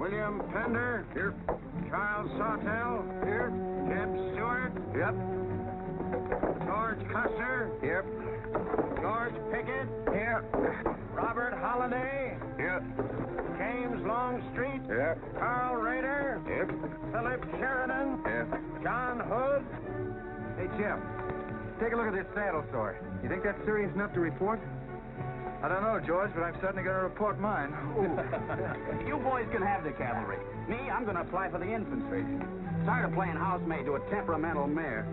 William Pender. Here. Charles Sawtell. Here. Jeb Stewart. Yep. George Custer. Here. George Pickett. Here. Robert Holliday. Here. James Longstreet. Here. Carl Rader. Here. Philip Sheridan. Here. John Hood. Hey, Jim. Take a look at this saddle sore. You think that's serious enough to report? I don't know, George, but I'm certainly going to report mine. You boys can have the cavalry. Me, I'm going to apply for the infantry. Tired of playing housemaid to a temperamental mare.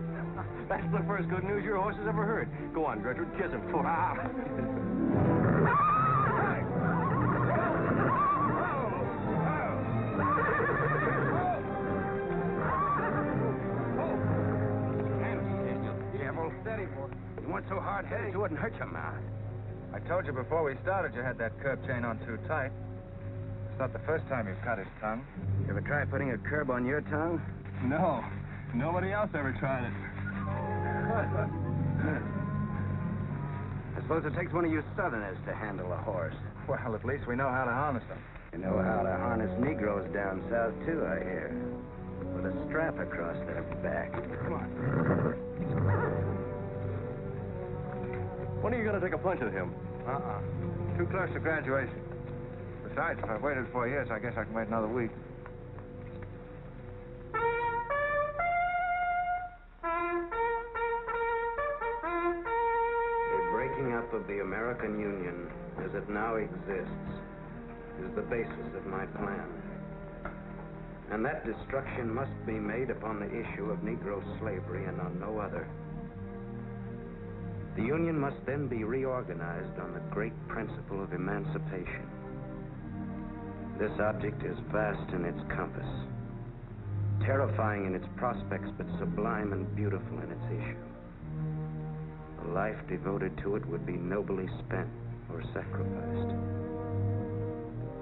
That's the first good news your horse has ever heard. Go on, Gertrude, kiss him. Careful. Steady, boy. You weren't so hard-headed, you wouldn't hurt your mouth. I told you before we started you had that curb chain on too tight. It's not the first time you've cut his tongue. You ever try putting a curb on your tongue? No. Nobody else ever tried it. I suppose it takes one of you Southerners to handle a horse. Well, at least we know how to harness them. You know how to harness Negroes down south, too, I hear. With a strap across their back. Come on. When are you going to take a punch at him? Too close to graduation. Besides, if I've waited 4 years, I guess I can wait another week. The breaking up of the American Union, as it now exists, is the basis of my plan. And that destruction must be made upon the issue of Negro slavery and on no other. The Union must then be reorganized on the great principle of emancipation. This object is vast in its compass, terrifying in its prospects, but sublime and beautiful in its issue. A life devoted to it would be nobly spent or sacrificed.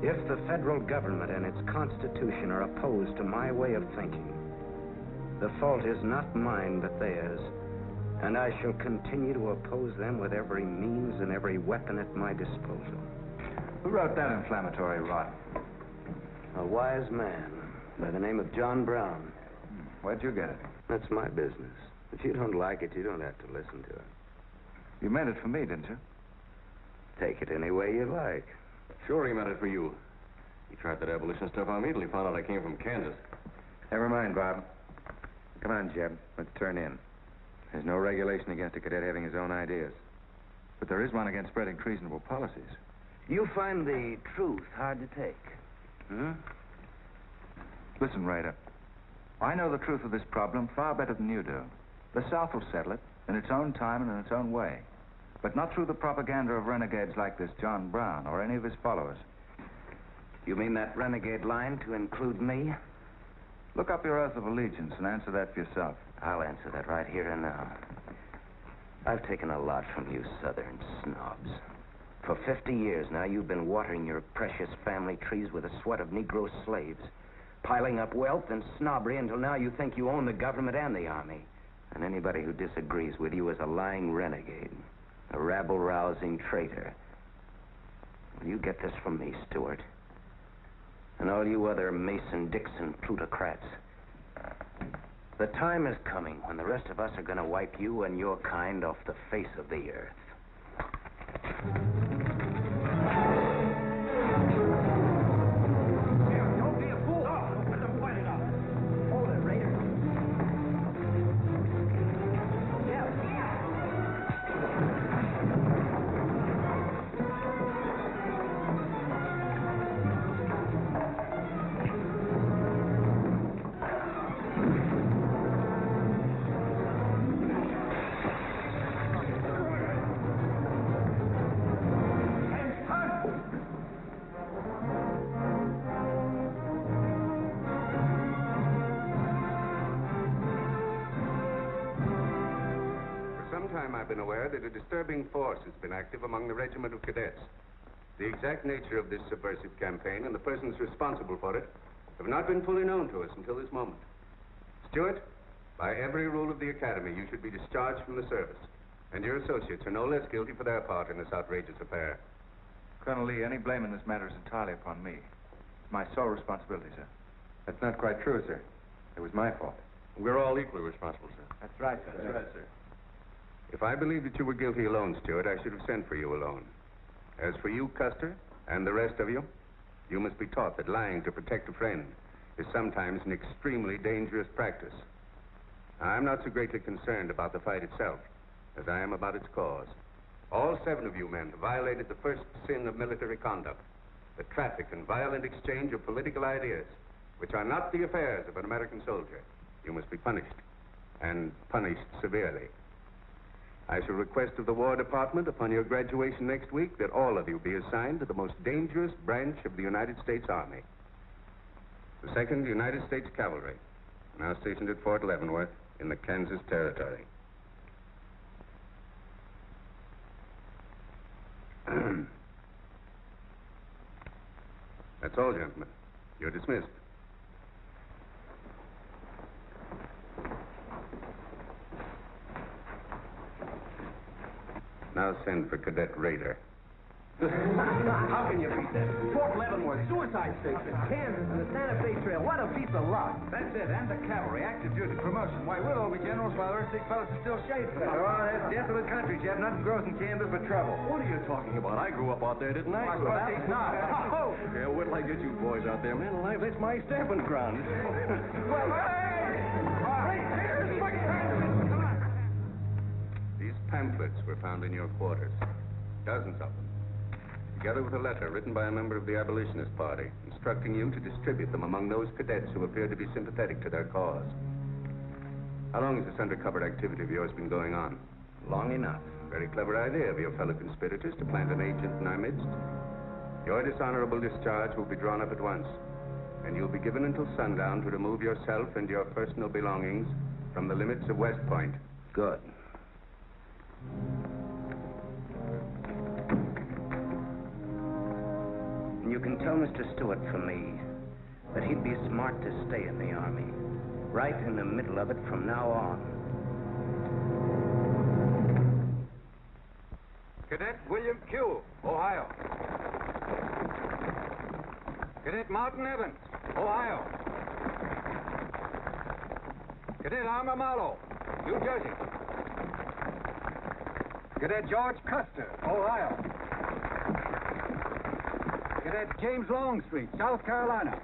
If the federal government and its constitution are opposed to my way of thinking, the fault is not mine but theirs, and I shall continue to oppose them with every means and every weapon at my disposal. Who wrote that inflammatory rot? A wise man by the name of John Brown. Where'd you get it? That's my business. If you don't like it, you don't have to listen to it. You meant it for me, didn't you? Take it any way you like. Sure he meant it for you. He tried that abolition stuff on me till he found out I came from Kansas. Never mind, Bob. Come on, Jeb. Let's turn in. There's no regulation against a cadet having his own ideas. But there is one against spreading treasonable policies. You find the truth hard to take. Hmm? Listen, Ryder. I know the truth of this problem far better than you do. The South will settle it in its own time and in its own way. But not through the propaganda of renegades like this John Brown or any of his followers. You mean that renegade line to include me? Look up your oath of allegiance and answer that for yourself. I'll answer that right here and now. I've taken a lot from you Southern snobs. For 50 years now, you've been watering your precious family trees with the sweat of Negro slaves, piling up wealth and snobbery until now you think you own the government and the army. And anybody who disagrees with you is a lying renegade, a rabble-rousing traitor. Well, you get this from me, Stewart. And all you other Mason-Dixon plutocrats. The time is coming when the rest of us are going to wipe you and your kind off the face of the earth. Don't be a fool. Oh, let them fight it out. Hold it, Raider. I've been aware that a disturbing force has been active among the regiment of cadets. The exact nature of this subversive campaign and the persons responsible for it have not been fully known to us until this moment. Stewart, by every rule of the academy, you should be discharged from the service, and your associates are no less guilty for their part in this outrageous affair. Colonel Lee, any blame in this matter is entirely upon me. my sole responsibility, sir. That's not quite true, sir. It was my fault. We're all equally responsible, sir. That's right, sir. That's right, sir. If I believed that you were guilty alone, Stewart, I should have sent for you alone. As for you, Custer, and the rest of you, you must be taught that lying to protect a friend is sometimes an extremely dangerous practice. I'm not so greatly concerned about the fight itself as I am about its cause. All 7 of you men have violated the first sin of military conduct, the traffic and violent exchange of political ideas, which are not the affairs of an American soldier. You must be punished, and punished severely. I shall request of the War Department upon your graduation next week that all of you be assigned to the most dangerous branch of the United States Army. The 2nd United States Cavalry, now stationed at Fort Leavenworth in the Kansas Territory. That's all, gentlemen. You're dismissed. Now send for Cadet Raider. How can you beat that? Fort Leavenworth, suicide station, Kansas, and the Santa Fe Trail. What a piece of luck. That's it, and the cavalry, active duty, promotion. Why, we'll all be generals while the rest of these fellas are still shaped. Oh, that's death of the country, Jeff. Nothing grows in Kansas but trouble. What are you talking about? I grew up out there, didn't I? I suppose he's not. Oh! Yeah, wait till I get you boys out there, man alive. That's my stamping ground. Well, These pamphlets were found in your quarters. Dozens of them. Together with a letter written by a member of the Abolitionist Party, instructing you to distribute them among those cadets who appear to be sympathetic to their cause. How long has this undercover activity of yours been going on? Long enough. Very clever idea of your fellow conspirators to plant an agent in our midst. Your dishonorable discharge will be drawn up at once, and you'll be given until sundown to remove yourself and your personal belongings from the limits of West Point. Good. You can tell Mr. Stewart from me that he'd be smart to stay in the Army, right in the middle of it from now on. Cadet William Q., Ohio. Cadet Martin Evans, Ohio. Cadet Armour Marlowe, New Jersey. Cadet George Custer, Ohio. Cadet James Longstreet, South Carolina.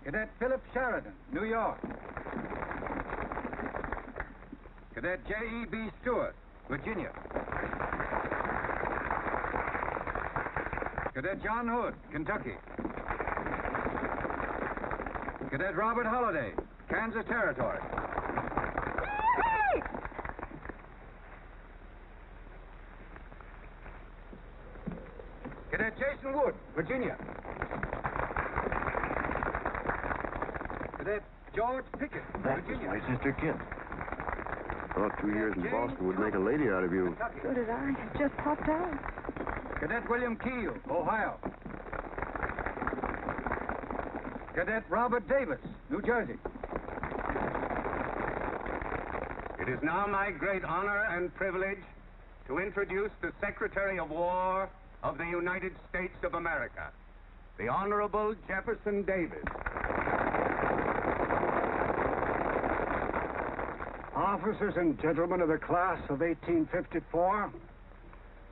Cadet Philip Sheridan, New York. Cadet J.E.B. Stewart, Virginia. Cadet John Hood, Kentucky. Cadet Robert Holliday, Kansas Territory. Cadet Jason Wood, Virginia. Cadet George Pickett, Virginia. My sister Kit. Thought 2 years in Boston would make a lady out of you. So did I. It just popped out. Cadet William Keel, Ohio. Cadet Robert Davis, New Jersey. It is now my great honor and privilege to introduce the Secretary of War of the United States of America, the Honorable Jefferson Davis. Officers and gentlemen of the class of 1854,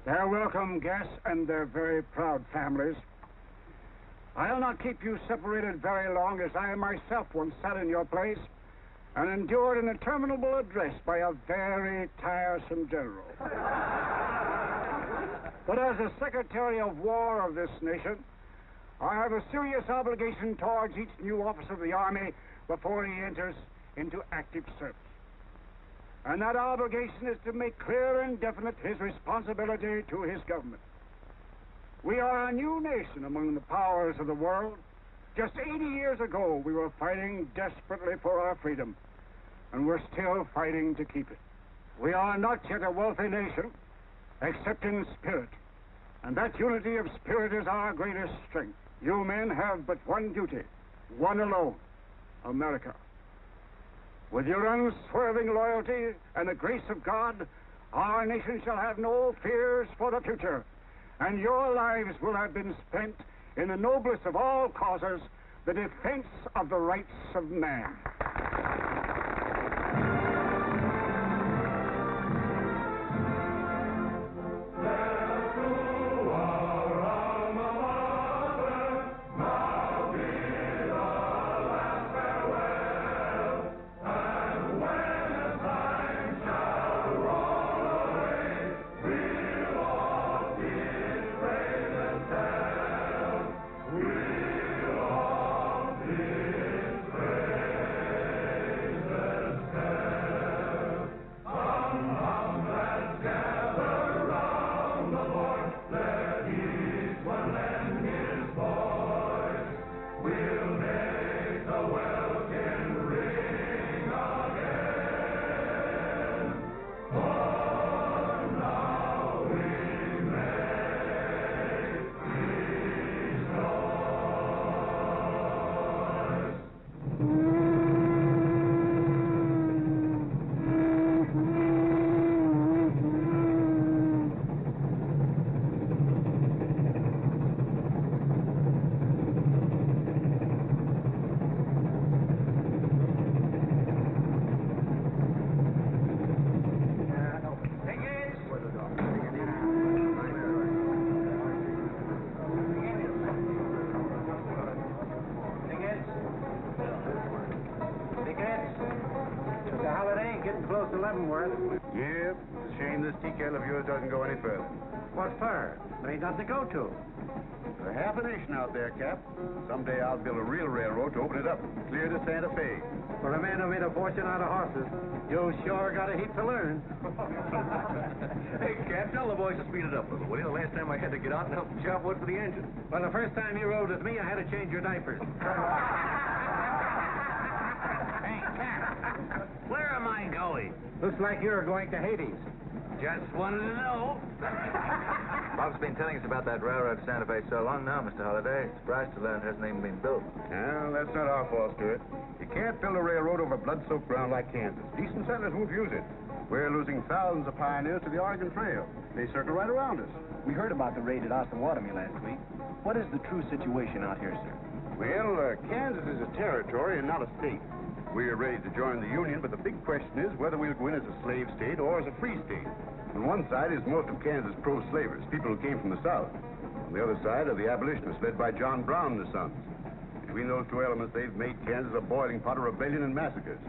their welcome guests and their very proud families, I'll not keep you separated very long, as I myself once sat in your place and endured an interminable address by a very tiresome general. But as a Secretary of War of this nation, I have a serious obligation towards each new officer of the Army before he enters into active service. And that obligation is to make clear and definite his responsibility to his government. We are a new nation among the powers of the world. Just 80 years ago, we were fighting desperately for our freedom, and we're still fighting to keep it. We are not yet a wealthy nation, except in spirit, and that unity of spirit is our greatest strength. You men have but one duty, one alone: America. With your unswerving loyalty and the grace of God, our nation shall have no fears for the future, and your lives will have been spent in the noblest of all causes, the defense of the rights of man. Close to Leavenworth. Yep. It's a shame this tea kettle of yours doesn't go any further. What for? There ain't nothing to go to. There's half a nation out there, Cap. Someday I'll build a real railroad to open it up, clear to Santa Fe. For a man who made a fortune out of horses, you sure got a heap to learn. Hey, Cap, tell the boys to speed it up a little, will you? The last time I had to get out and help chop wood for the engine. Well, the first time you rode with me, I had to change your diapers. Hey, Cap, where am I going? Looks like you're going to Hades. Just wanted to know. Bob's been telling us about that railroad to Santa Fe so long now, Mr. Holliday. Surprised to learn it hasn't even been built. Well, that's not our fault, Stuart. You can't build a railroad over blood-soaked ground like Kansas. Decent settlers won't use it. We're losing thousands of pioneers to the Oregon Trail. They circle right around us. We heard about the raid at Osawatomie last week. What is the true situation out here, sir? Well, Kansas is a territory and not a state. We're ready to join the Union, but the big question is whether we'll go in as a slave state or as a free state. On one side is most of Kansas pro-slavers, people who came from the South. On the other side are the abolitionists led by John Brown and the Sons. Between those two elements, they've made Kansas a boiling pot of rebellion and massacres.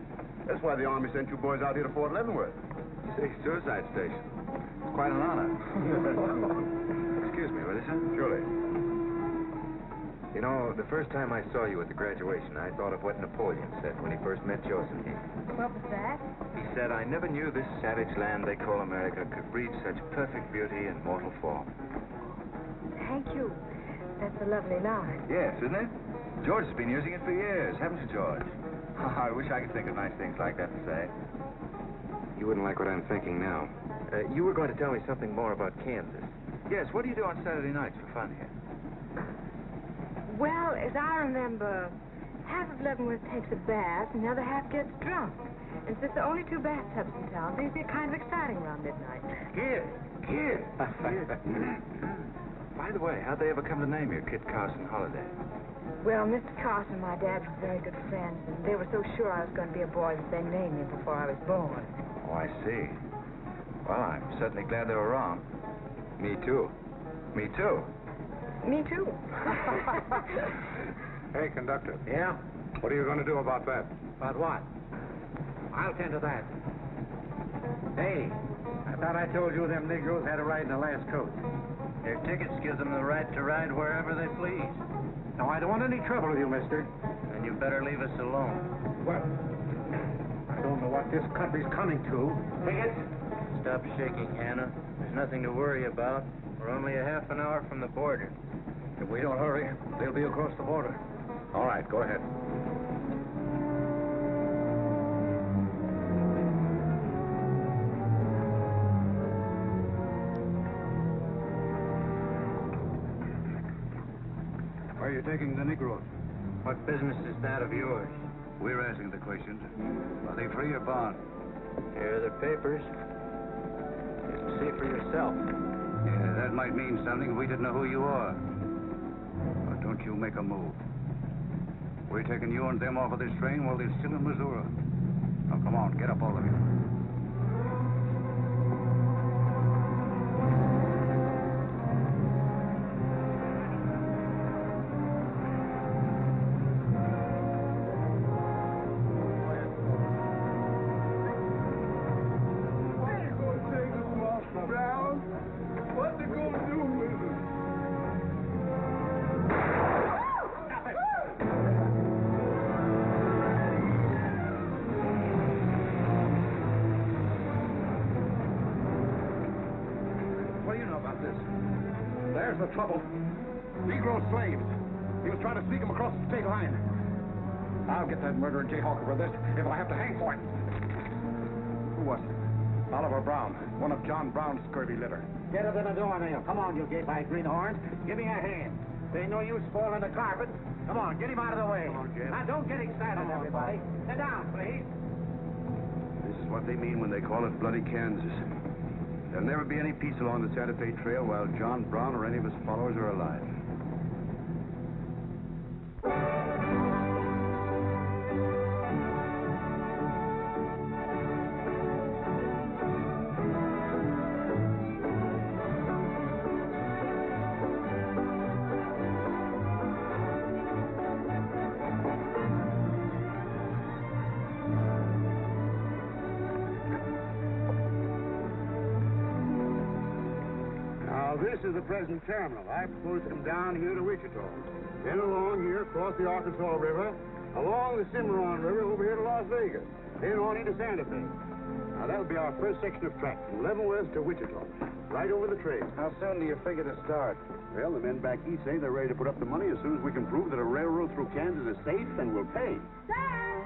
That's why the Army sent you boys out here to Fort Leavenworth. See, suicide station. It's quite an honor. Excuse me, will you, sir? Surely. You know, the first time I saw you at the graduation, I thought of what Napoleon said when he first met Josephine. What was that? He said, I never knew this savage land they call America could breed such perfect beauty and mortal form. Thank you. That's a lovely line. Yes, isn't it? George has been using it for years, haven't you, George? I wish I could think of nice things like that to say. You wouldn't like what I'm thinking now. You were going to tell me something more about Kansas. Yes, what do you do on Saturday nights for fun here? Well, as I remember, half of Leavenworth takes a bath and the other half gets drunk. And since there are only 2 bathtubs in town, things get kind of exciting around midnight. Kid! By the way, how'd they ever come to name you Kit Carson Holliday? Well, Mr. Carson and my dad were very good friends, and they were so sure I was going to be a boy that they named me before I was born. Oh, I see. Well, I'm certainly glad they were wrong. Me too. Me too. Me too. Hey, conductor. Yeah? What are you going to do about that? About what? I'll tend to that. Hey, I thought I told you them Negroes had a ride in the last coach. Their tickets gives them the right to ride wherever they please. Now, I don't want any trouble with you, mister. And you better leave us alone. Well, I don't know what this country's coming to. Tickets? Stop shaking, Hannah. There's nothing to worry about. We're only a half an hour from the border. If we don't hurry, they'll be across the border. All right, go ahead. Where are you taking the Negroes? What business is that of yours? We're asking the questions. Are they free or bond? Here are the papers. Just see for yourself. Yeah, that might mean something if we didn't know who you are. But make a move. We're taking you and them off of this train while they're still in Missouri. Now, come on, get up, all of you. There's the trouble. Negro slaves. He was trying to sneak them across the state line. I'll get that murdering Jayhawk over this if I have to hang for it. Who was it? Oliver Brown, one of John Brown's scurvy litter. Get up in the doornail. Come on, you gate-eyed greenhorns. Give me a hand. There ain't no use spoiling the carpet. Come on, get him out of the way. Come on, Jeff. Now, don't get excited, everybody. Sit down, please. This is what they mean when they call it bloody Kansas. There'll never be any peace along the Santa Fe Trail while John Brown or any of his followers are alive. This is the present terminal. I propose to come down here to Wichita, then along here across the Arkansas River, along the Cimarron River over here to Las Vegas, then on into Santa Fe. Now, that'll be our first section of track from Leavenworth to Wichita, right over the trail. How soon do you figure to start? Well, the men back east say they're ready to put up the money as soon as we can prove that a railroad through Kansas is safe and will pay. Dad!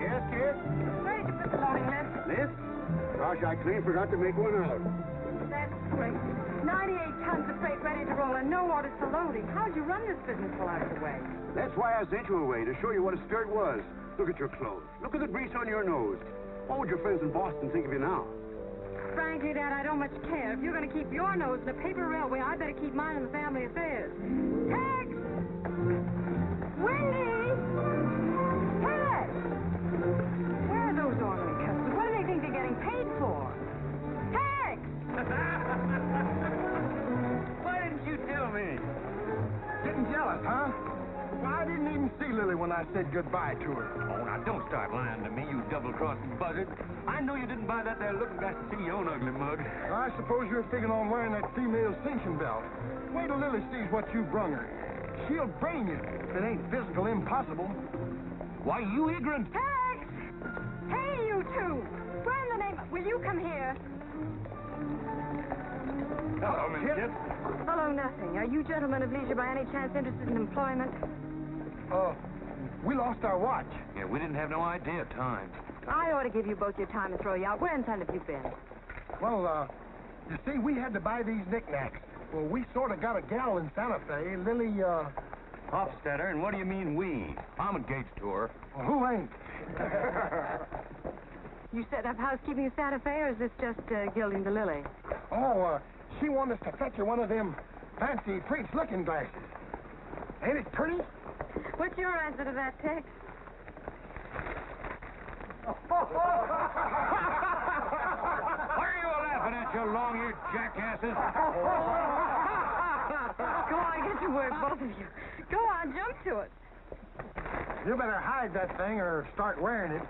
Yes, kid? Where did you put the loading list? List? Gosh, I clean forgot to make one out. That's great. 98 tons of freight ready to roll and no orders for loading. How'd you run this business while I was away? That's why I sent you away, to show you what a skirt was. Look at your clothes. Look at the grease on your nose. What would your friends in Boston think of you now? Frankly, Dad, I don't much care. If you're going to keep your nose in a paper railway, I better keep mine in the family affairs. Tex! Wendy! Tex! Where are those orderly customers? What do they think they're getting paid for? Tex! Why didn't you tell me? Getting jealous, huh? Why, I didn't even see Lily when I said goodbye to her. Oh, now, don't start lying to me, you double-crossing buzzard. I know you didn't buy that there looking glass to see your own ugly mug. I suppose you're figuring on wearing that female cinching belt. Wait till Lily sees what you brung her. She'll brain you if it ain't physical impossible. Why, you ignorant. Tex! Hey, you two! Where in the name... Will you come here? Hello, Miss Kip. Hello, nothing. Are you gentlemen of leisure by any chance interested in employment? We lost our watch. Yeah, we didn't have no idea of time. I ought to give you both your time and throw you out. Where in town have you been? Well, you see, we had to buy these knickknacks. Well, we sort of got a gal in Santa Fe, Lily, Hofstetter, and what do you mean we? I'm engaged to her. well, who ain't? You set up housekeeping in Santa Fe, or is this just gilding the lily? She wanted us to fetch her one of them fancy French-looking glasses. Ain't it pretty? What's your answer to that, Tex? What are you laughing at, you long-eared jackasses? Go on, get to work, both of you. Go on, jump to it. You better hide that thing or start wearing it.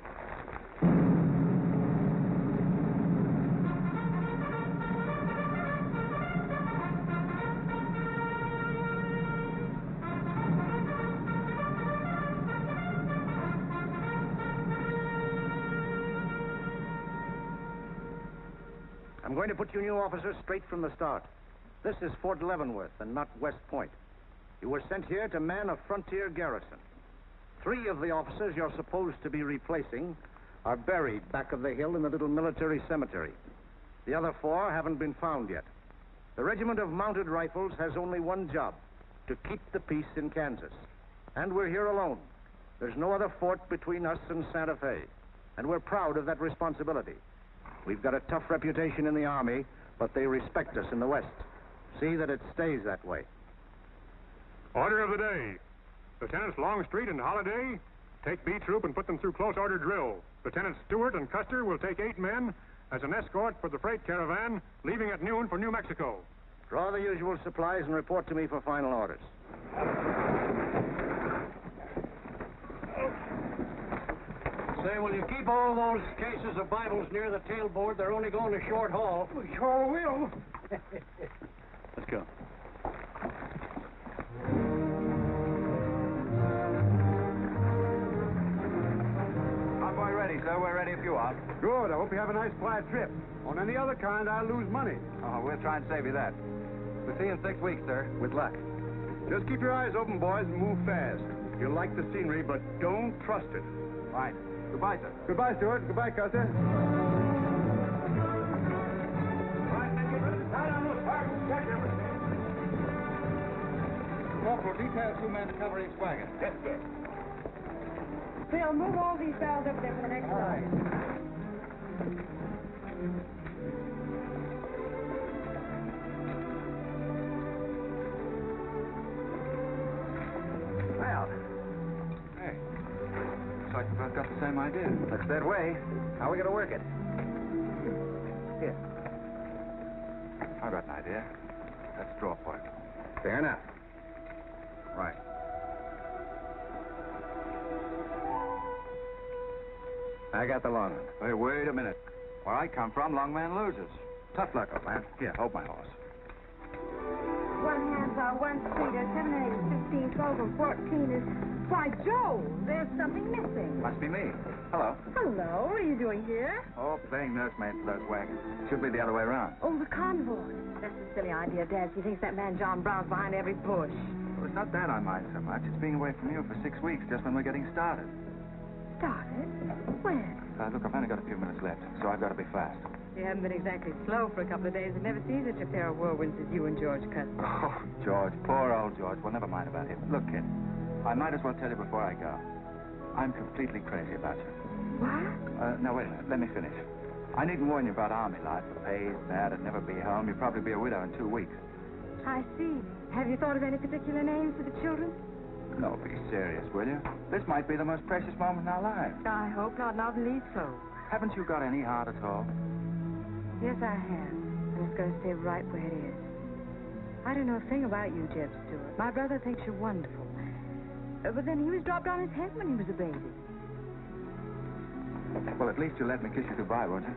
I'm going to put you new officers straight from the start. This is Fort Leavenworth and not West Point. You were sent here to man a frontier garrison. 3 of the officers you're supposed to be replacing are buried back of the hill in the little military cemetery. The other 4 haven't been found yet. The Regiment of Mounted Rifles has only one job, to keep the peace in Kansas. And we're here alone. There's no other fort between us and Santa Fe. And we're proud of that responsibility. We've got a tough reputation in the Army, but they respect us in the West. See that it stays that way. Order of the day. Lieutenants Longstreet and Holiday, take B Troop and put them through close order drill. Lieutenants Stewart and Custer will take 8 men as an escort for the freight caravan leaving at noon for New Mexico. Draw the usual supplies and report to me for final orders. Say, will you keep all those cases of Bibles near the tailboard? They're only going a short haul. We sure will. Let's go. Convoy ready, sir. We're ready if you are. Good. I hope you have a nice, quiet trip. On any other kind, I'll lose money. Oh, we'll try and save you that. We'll see you in 6 weeks, sir. With luck. Just keep your eyes open, boys, and move fast. You'll like the scenery, but don't trust it. Right. Goodbye, sir. Goodbye, Stuart. Goodbye, Custer. Corporal, detail 2 men to cover each wagon. Yes, sir. Phil, move all these barrels over there for the next line. Well, hey, looks like we both got the same idea. Looks that way. How are we going to work it? Here. I've got an idea. Let's draw for it. Fair enough. Right. I got the long one. Hey, wait a minute. Where I come from, long man loses. Tough luck, old man. Here, hold my horse. 1 handsaw, 1 streeter, 7 and 8 is 15, 12 and 14 is... Why, Joe, there's something missing. Must be me. Hello. Hello, what are you doing here? Oh, playing nursemaid for those wagons. Should be the other way around. Oh, the convoy. That's a silly idea, Dad. He thinks that man John Brown's behind every bush. Well, it's not that I mind so much. It's being away from you for 6 weeks just when we're getting started. Started? When? Look, I've only got a few minutes left, so I've got to be fast. You haven't been exactly slow for a couple of days. I've never seen such a pair of whirlwinds as you and George Custer. Oh, George. Poor old George. Well, never mind about him. Look, kid, I might as well tell you before I go. I'm completely crazy about you. What? No, wait a minute. Let me finish. I needn't warn you about army life. The pay's bad. I'd never be home. You'd probably be a widow in 2 weeks. I see. Have you thought of any particular names for the children? No, be serious, will you? This might be the most precious moment in our lives. I hope not, not the least so. Haven't you got any heart at all? Yes, I have. And it's going to stay right where it is. I don't know a thing about you, Jeb Stewart. My brother thinks you're wonderful. But then he was dropped on his head when he was a baby. Well, at least you'll let me kiss you goodbye, won't you?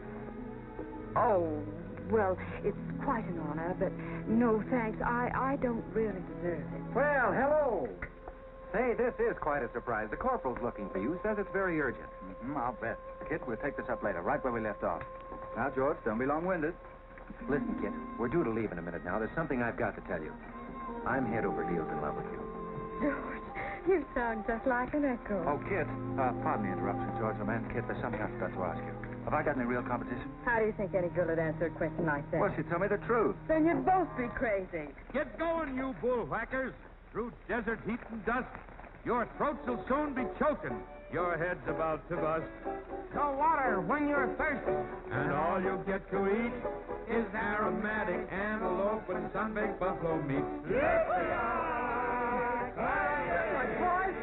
Oh, well, it's quite an honor, but no thanks. I don't really deserve it. Well, hello. Hey, this is quite a surprise. The corporal's looking for you. Says it's very urgent. I'll bet. Kit, we'll take this up later, right where we left off. Now, George, don't be long-winded. Listen, Kit, we're due to leave in a minute now. There's something I've got to tell you. I'm head over heels in love with you. George, you sound just like an echo. Oh, Kit, pardon the interruption, George, my man. Kit, there's something I've got to ask you. Have I got any real competition? How do you think any girl would answer a question like that? Well, she told me the truth. Then you'd both be crazy. Get going, you bullwhackers. Through desert heat and dust, your throats will soon be choking. Your head's about to bust. No water when you're thirsty. And all you get to eat is aromatic antelope and sun-baked buffalo meat. Boys,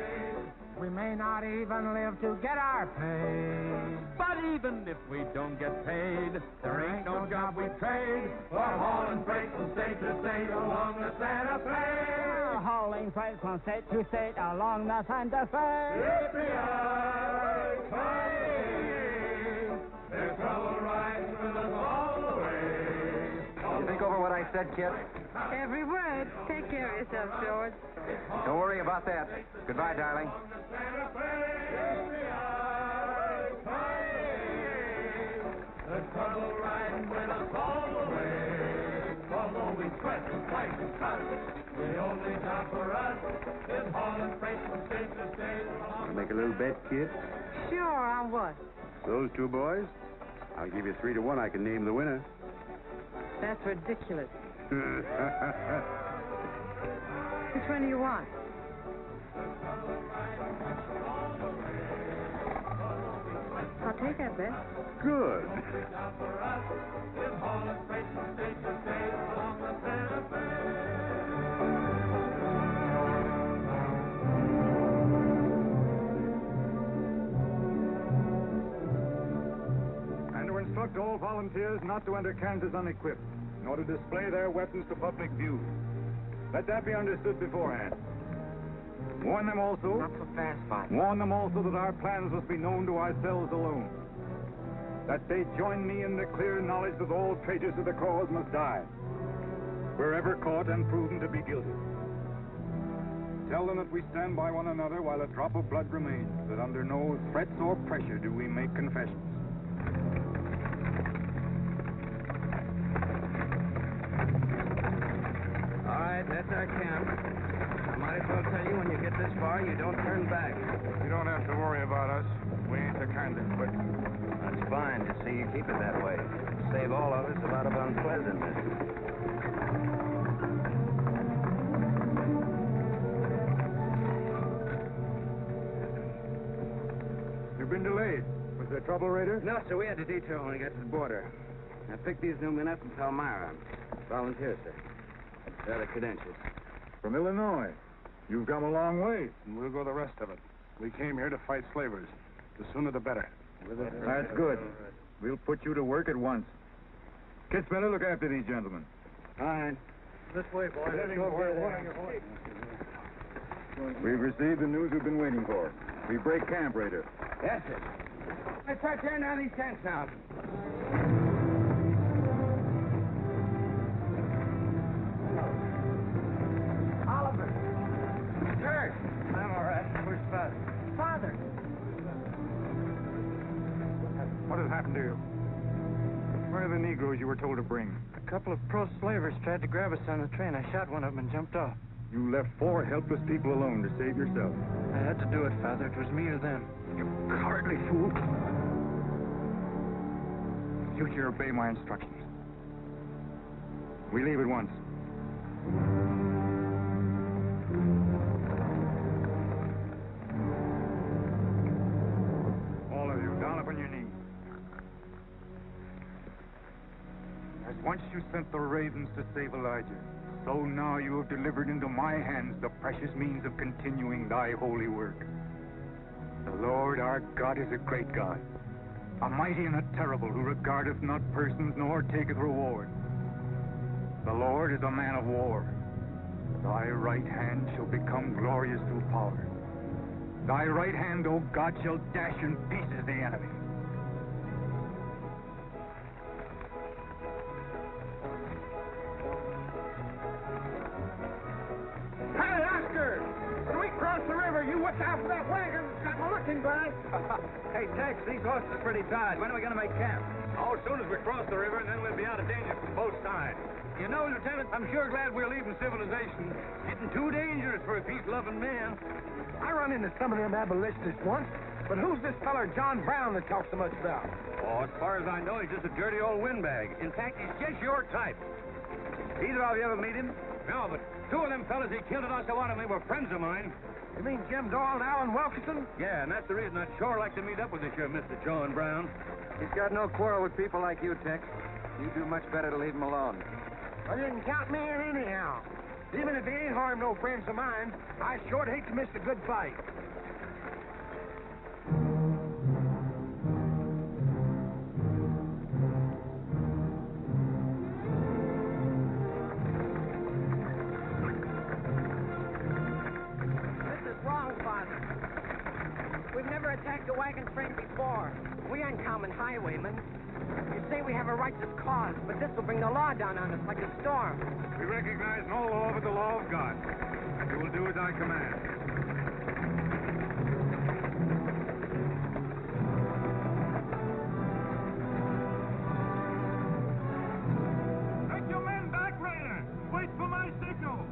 we may not even live to get our pay. But even if we don't get paid, there ain't no job we trade for hauling freight from state to state along the Santa Fe. Hauling freight from state to state along the Santa Fe. There's trouble riding with us all the way. You think over what I said, Kit? Every word. Take care of yourself, George. Don't worry about that. Goodbye, darling. There's trouble riding with us all the way. Although we sweat and fight and cuss, the only job for us is hauling freight from state to state. Want to make a little bet, kid? Sure, on what? Those 2 boys? I'll give you 3 to 1. I can name the winner. That's ridiculous. Which one do you want? I'll take that bet. Good. instruct all volunteers not to enter Kansas unequipped, nor to display their weapons to public view. Let that be understood beforehand. Warn them also... Not so fast, Father. Warn them also that our plans must be known to ourselves alone. That they join me in the clear knowledge that all traitors to the cause must die, wherever caught and proven to be guilty. Tell them that we stand by one another while a drop of blood remains, that under no threats or pressure do we make confessions. All right, that's our camp. I might as well tell you when you get this far, you don't turn back. You don't have to worry about us. We ain't the kind that quit. That's fine to see you keep it that way. Save all of us a lot of unpleasantness. You've been delayed. Was there trouble, Raider? No, sir, we had to detour when we got to the border. I picked these new men up from Palmyra. Volunteers, sir. They're the credentials. From Illinois. You've come a long way. And we'll go the rest of it. We came here to fight slavers. The sooner the better. That's good. We'll put you to work at once. Kitzmiller, look after these gentlemen. Fine. This way, boys. We've received the news we've been waiting for. We break camp, Raider. Yes, sir. Let's start tearing down these tents now. Oliver. Kurt. I'm all right. Where's Father? Father. What has happened to you? Where are the Negroes you were told to bring? A couple of pro-slavers tried to grab us on the train. I shot one of them and jumped off. You left 4 helpless people alone to save yourself. I had to do it, Father. It was me or them. You cowardly fool. Future, obey my instructions. We leave at once. All of you, down upon your knees. As once you sent the ravens to save Elijah, so now you have delivered into my hands the precious means of continuing thy holy work. The Lord our God is a great God, a mighty and a terrible, who regardeth not persons nor taketh reward. The Lord is a man of war. Thy right hand shall become glorious through power. Thy right hand, O God, shall dash in pieces the enemy. Hey, Oscar! When we cross the river, you watch out for that wagon that's got my looking glass. Hey, Tex, these horses are pretty tired. When are we going to make camp? Oh, as soon as we cross the river, and then we'll be out of danger from both sides. You know, Lieutenant, I'm sure glad we're leaving civilization. Getting too dangerous for a peace-loving man. I run into some of them abolitionists once, but who's this feller John Brown that talks so much about? Oh, as far as I know, he's just a dirty old windbag. In fact, he's just your type. Either of you ever meet him? No, but 2 of them fellas he killed at Osawatomie were friends of mine. You mean Jim Doyle and Alan Wilkinson? Yeah, and that's the reason I'd sure like to meet up with this here Mr. John Brown. He's got no quarrel with people like you, Tex. You do much better to leave him alone. I didn't count me in anyhow. Even if he ain't harmed no friends of mine, I sure hate to miss a good fight. This is wrong, Father. We've never attacked a wagon train before. We aren't common highwaymen. You say we have a righteous cause, but this will bring the law down on us like a storm. We recognize no law but the law of God. You will do as I command. Take your men back, Raider. Wait for my signal.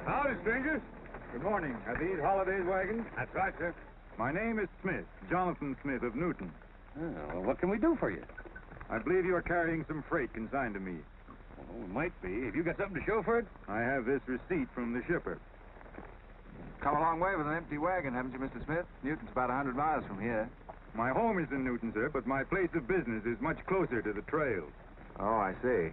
Howdy, strangers. Good morning. Are these Holiday's wagons? That's right, sir. My name is Smith, Jonathan Smith of Newton. Oh, well, what can we do for you? I believe you are carrying some freight consigned to me. Oh, it might be. Have you got something to show for it? I have this receipt from the shipper. Come a long way with an empty wagon, haven't you, Mr. Smith? Newton's about 100 miles from here. My home is in Newton, sir, but my place of business is much closer to the trails. Oh, I see.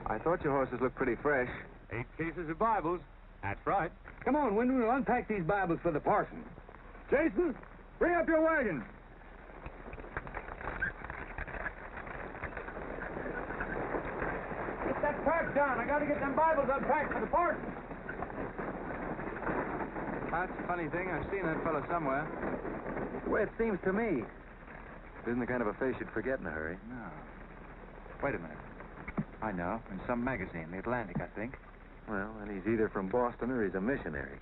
I thought your horses looked pretty fresh. 8 cases of Bibles. That's right. Come on, Wyndham, we'll unpack these Bibles for the parson. Jason, bring up your wagon. Get that pack down. I got to get them Bibles unpacked for the parson. That's a funny thing. I've seen that fellow somewhere. The way it seems to me. Isn't the kind of a face you'd forget in a hurry. No. Wait a minute. I know. In some magazine, The Atlantic, I think. Well, then he's either from Boston or he's a missionary.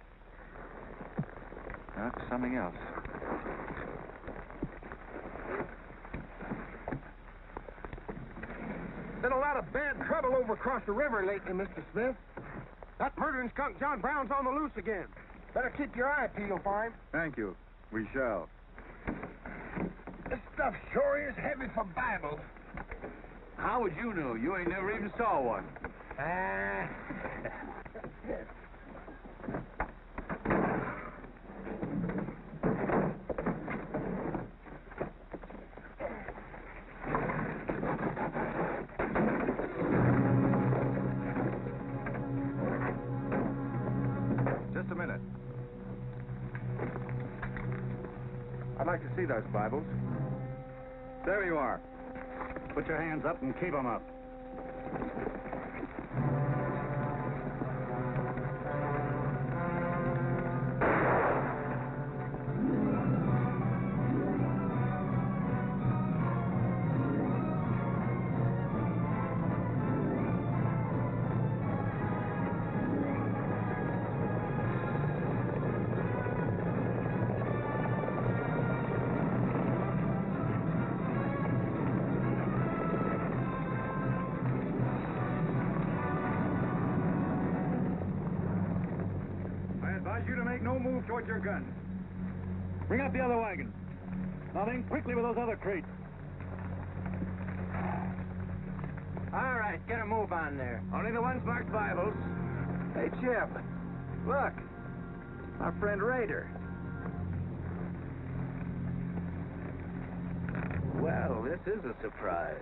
No, it's something else. Been a lot of bad trouble over across the river lately, Mr. Smith. That murdering skunk John Brown's on the loose again. Better keep your eye peeled for him. Thank you. We shall. This stuff sure is heavy for Bibles. How would you know? You ain't never even saw one. Just a minute. I'd like to see those Bibles. There you are. Put your hands up and keep them up. You to make no move towards your gun. Bring up the other wagon. Now then, quickly with those other crates. All right, get a move on there. Only the ones marked Bibles. Hey, Chip. Look. Our friend Rader. Well, this is a surprise.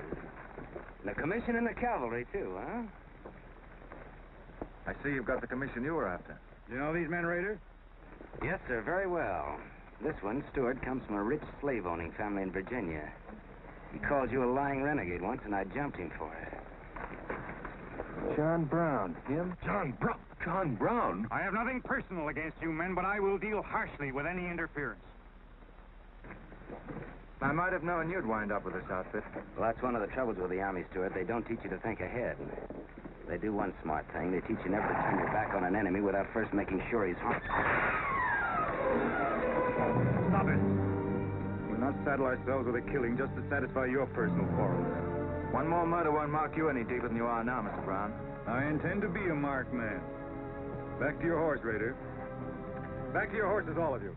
And a commission in the cavalry, too, huh? I see you've got the commission you were after. You know these men, Rader? Yes, sir, very well. This one, Stewart, comes from a rich slave-owning family in Virginia. He called you a lying renegade once, and I jumped him for it. John Brown. Him? John Brown? I have nothing personal against you men, but I will deal harshly with any interference. I might have known you'd wind up with this outfit. Well, that's one of the troubles with the Army, Stewart. They don't teach you to think ahead. They do one smart thing. They teach you never to turn your back on an enemy without first making sure he's harmed. Stop it. We'll not saddle ourselves with a killing just to satisfy your personal quarrels. One more murder won't mark you any deeper than you are now, Mr. Brown. I intend to be a marked man. Back to your horse, Rader. Back to your horses, all of you.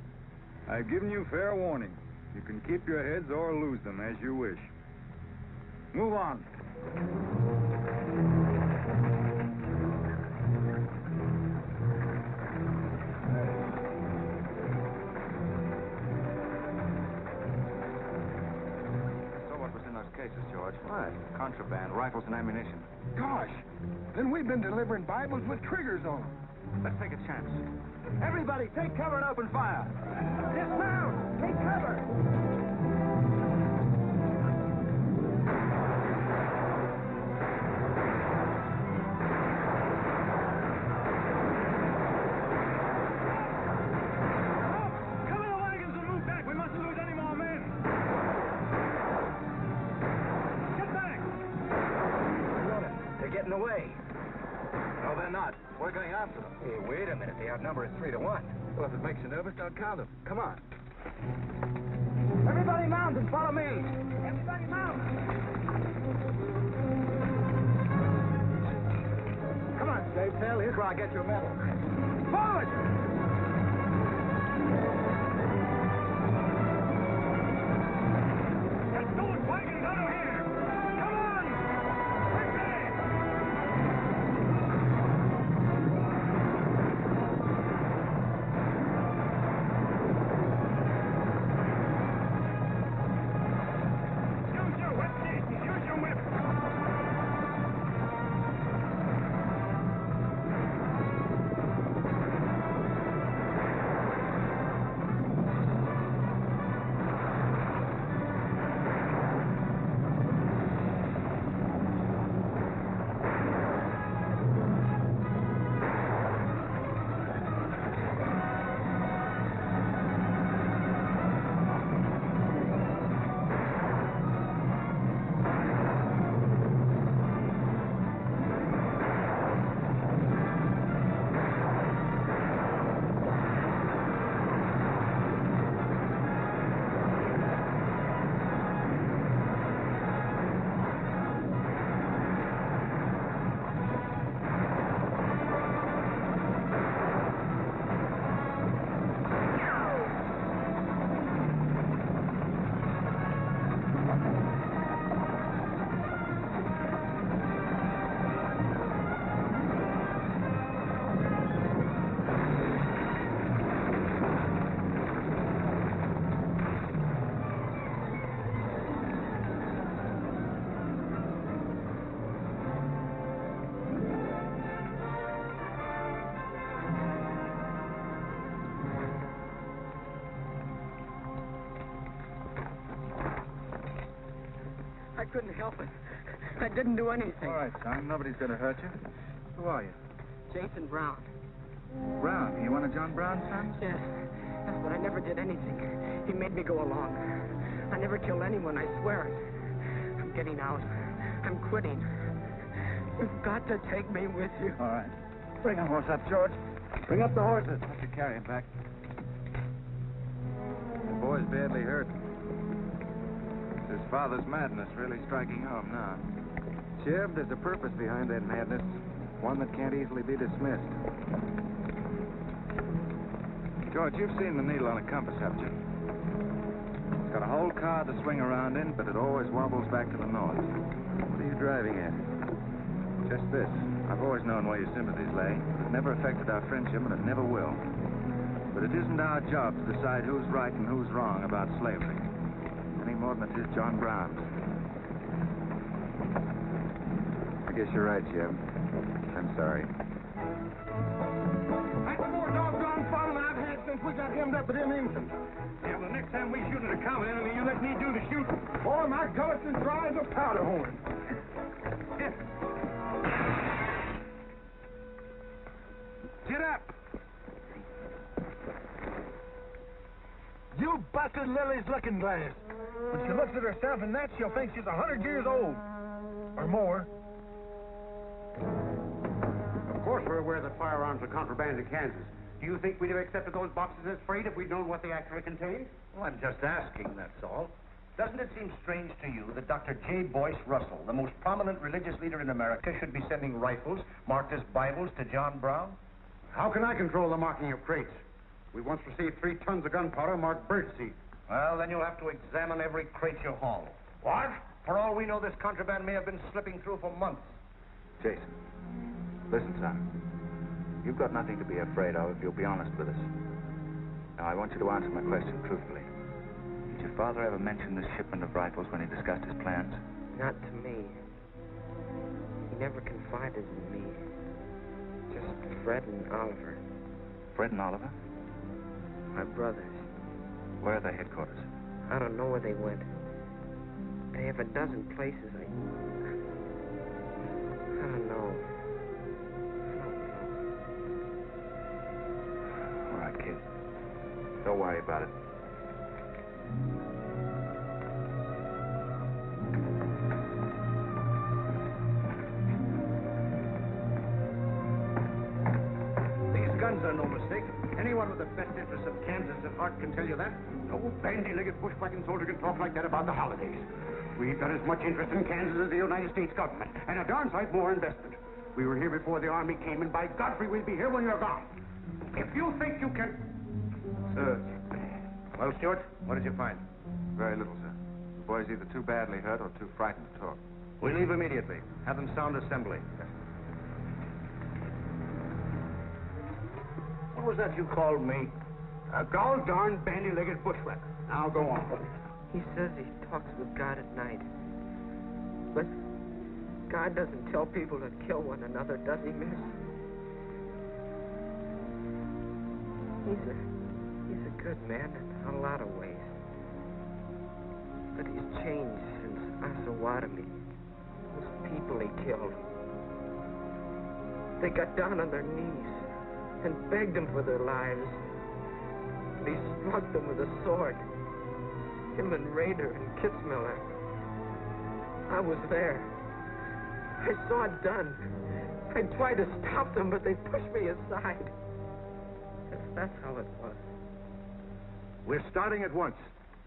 I've given you fair warning. You can keep your heads or lose them as you wish. Move on. Cases, George. What? Contraband, rifles and ammunition. Gosh, then we've been delivering Bibles with triggers on them. Let's take a chance. Everybody, take cover and open fire. Dismount! Take cover! Cover the wagons and move back. We mustn't lose any more men. They're getting away. No, they're not. We're going after them. Hey, wait a minute. The outnumber is 3 to 1. Well, if it makes you nervous, don't count them. Come on. Everybody mount and follow me. Everybody mount. Come on, Slave Tail. Here's where I get your medal. Forward! Get those wagons out of here! couldn't help it. I didn't do anything. All right, son. Nobody's going to hurt you. Who are you? Jason Brown. Brown. You one of John Brown's sons? Yes. Yes, but I never did anything. He made me go along. I never killed anyone, I swear it. I'm getting out. I'm quitting. You've got to take me with you. All right. Bring a horse up, George. Bring up the horses. I could carry him back. The boy's badly hurt. It's his father's madness really striking home now. Chev, there's a purpose behind that madness. One that can't easily be dismissed. George, you've seen the needle on a compass, haven't you? It's got a whole car to swing around in, but it always wobbles back to the north. What are you driving at? Just this. I've always known where your sympathies lay. It never affected our friendship, and it never will. But it isn't our job to decide who's right and who's wrong about slavery. Any more than it is John Brown's. I guess you're right, Jim. I'm sorry. That's the more doggone fun than I've had since we got hemmed up with them Indians. Yeah, well, next time we shoot at a common enemy, you let me do the shooting. Boy, my gullets as dry as a powder horn. Get up! You busted Lily's looking glass. When she looks at herself in that, she'll think she's 100 years old. Or more. Of course we're aware that firearms are contraband in Kansas. Do you think we'd have accepted those boxes as freight if we'd known what they actually contained? Well, I'm just asking, that's all. Doesn't it seem strange to you that Dr. J. Boyce Russell, the most prominent religious leader in America, should be sending rifles marked as Bibles to John Brown? How can I control the marking of crates? We once received 3 tons of gunpowder marked birdseed. Well, then you'll have to examine every crate you haul. What? For all we know, this contraband may have been slipping through for months. Jason, listen, son. You've got nothing to be afraid of if you'll be honest with us. Now, I want you to answer my question truthfully. Did your father ever mention this shipment of rifles when he discussed his plans? Not to me. He never confided in me. Just Fred and Oliver. Fred and Oliver? My brothers. Where are their headquarters? I don't know where they went. They have a dozen places. I don't know. All right, kid. Don't worry about it. These guns are no mistake. Anyone with the best interests of Kansas at heart can tell you that. No bandy-legged bushwhacking soldier can talk like that about the holidays. We've got as much interest in Kansas as the United States government, and a darn sight more invested. We were here before the Army came, and by Godfrey, we'll be here when you're gone. If you think you can... Well, Stuart, what did you find? Very little, sir. The boy's either too badly hurt or too frightened to talk. We leave immediately. Have them sound assembly. What was that you called me? A gall-darn bandy-legged bushwhacker. Now go on. He says he talks with God at night. But God doesn't tell people to kill one another, does he, miss? He's a good man in a lot of ways. But he's changed since Osawatomie. Those people he killed. They got down on their knees and begged him for their lives. And he struck them with a sword. Him and Rader and Kitzmiller. I was there. I saw it done. I tried to stop them, but they pushed me aside. That's how it was. We're starting at once.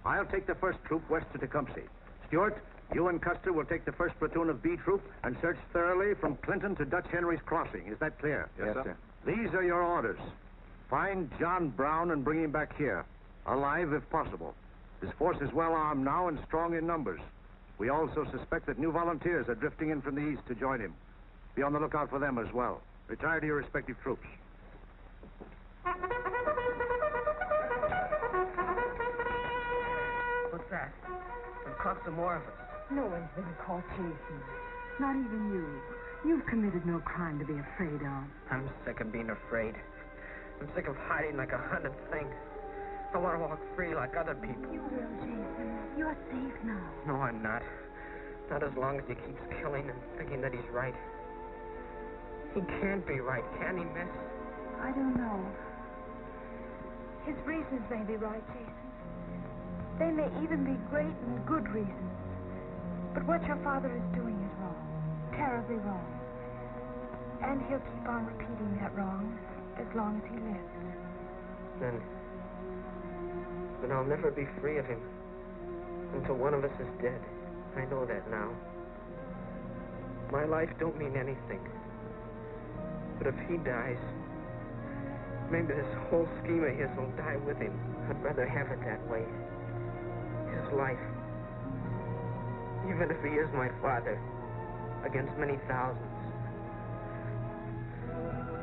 I'll take the first troop west to Tecumseh. Stuart, you and Custer will take the first platoon of B Troop and search thoroughly from Clinton to Dutch Henry's Crossing. Is that clear? Yes, sir. These are your orders. Find John Brown and bring him back here, alive if possible. His force is well armed now and strong in numbers. We also suspect that new volunteers are drifting in from the east to join him. Be on the lookout for them as well. Retire to your respective troops. What's that? We've caught some more of us. No one's been caught, Jason. Not even you. You've committed no crime to be afraid of. I'm sick of being afraid. I'm sick of hiding like a hunted thing. I want to walk free like other people. You will, Jason. You're safe now. No, I'm not. Not as long as he keeps killing and thinking that he's right. He can't be right, can he, miss? I don't know. His reasons may be right, Jason. They may even be great and good reasons. But what your father is doing is wrong. Terribly wrong. And he'll keep on repeating that wrong as long as he lives. Then I'll never be free of him until one of us is dead. I know that now. My life don't mean anything. But if he dies, maybe this whole scheme of his will die with him. I'd rather have it that way. His life. Even if he is my father, against many thousands.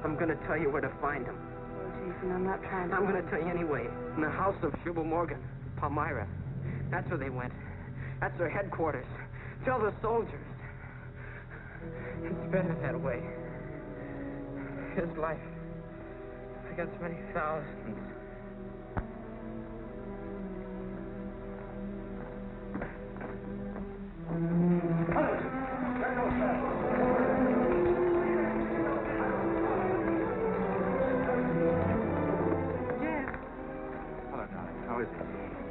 I'm going to tell you where to find him. Oh, Jason, I'm not trying to... I'm going to tell you anyway. In the house of Jubal Morgan, Palmyra. That's where they went. That's their headquarters. Tell the soldiers. It's better that way. His life against many thousands.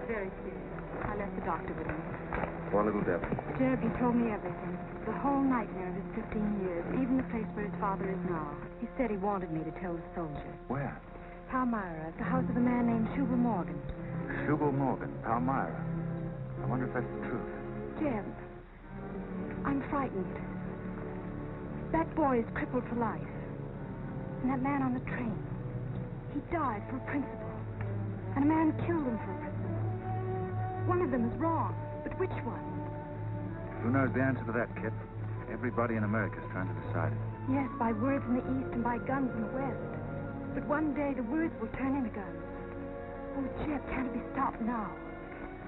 Very serious. I left the doctor with him. Poor little devil. Jeb, he told me everything. The whole nightmare of his 15 years, even the place where his father is now. He said he wanted me to tell the soldiers. Where? Palmyra, at the house of a man named Shubal Morgan. Shubal Morgan, Palmyra. I wonder if that's the truth. Jeb, I'm frightened. That boy is crippled for life. And that man on the train, he died for a principle. And a man killed him for a principle. One of them is wrong, but which one? Who knows the answer to that, kid? Everybody in America is trying to decide it. Yes, by words in the East and by guns in the West. But one day the words will turn into guns. Oh, Jeb, can't it be stopped now?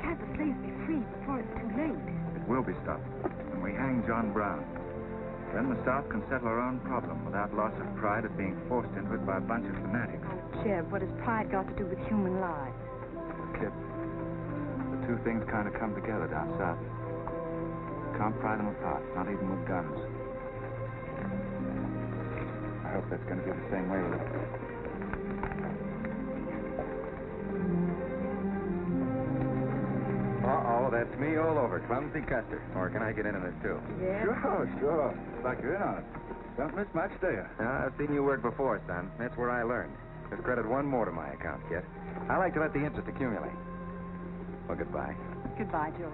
Can't the slaves be free before it's too late? It will be stopped when we hang John Brown. Then the South can settle our own problem without loss of pride at being forced into it by a bunch of fanatics. Jeb, what has pride got to do with human lives? Kid, the two things kind of come together down south. Can't pry them apart, not even with guns. I hope that's going to be the same way with it. Uh-oh, that's me all over. Clumsy Custer. Or can I get into this, too? Yeah? Sure. Like you're in on it. Don't miss much, do you? I've seen you work before, son. That's where I learned. Just credit one more to my account, kid. I like to let the interest accumulate. Well, goodbye. Goodbye, George.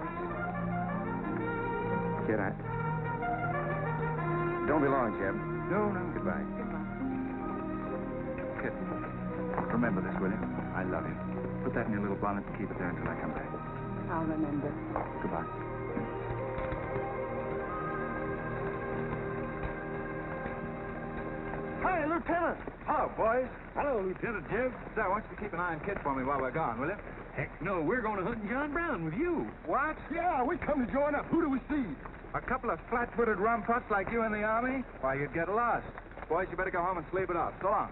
Kid, don't be long, Jeb. No. Goodbye. Goodbye. Kid, remember this, will you? I love you. Put that in your little bonnet and keep it there until I come back. I'll remember. Goodbye. Hi, Lieutenant. Hello, boys. Hello, Lieutenant Jeb. So, I want you to keep an eye on Kid for me while we're gone, will you? Heck no, we're going to hunt John Brown with you. What? Yeah, we come to join up. Who do we see? A couple of flat-footed rumputs like you in the Army? Why, you'd get lost. Boys, you better go home and sleep it off. So long.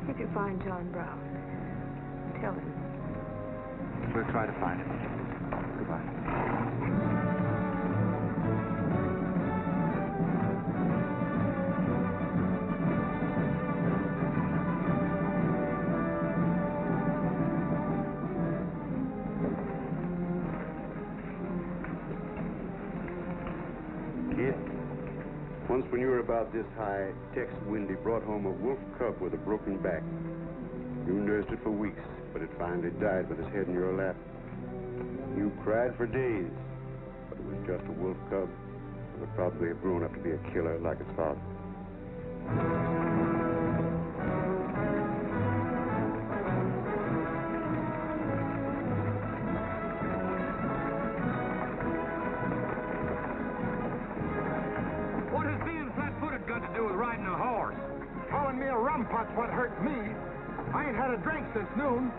If you find John Brown, tell him. We'll try to find him. Goodbye. Kid, once when you were about this high, Tex Windy brought home a wolf cub with a broken back. You nursed it for weeks, but it finally died with its head in your lap. You cried for days, but it was just a wolf cub. would probably have grown up to be a killer like its father. What has being flat-footed got to do with riding a horse? Calling me a rumput's what hurt me. I ain't had a drink since noon.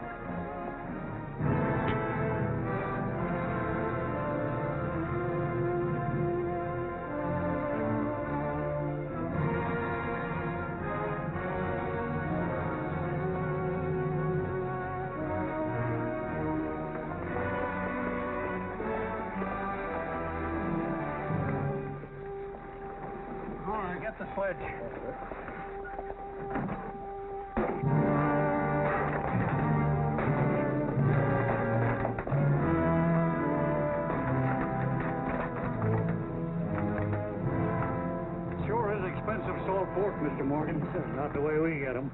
All right, get the sledge. Sure is expensive salt pork, Mr. Morgan. Not the way we get them.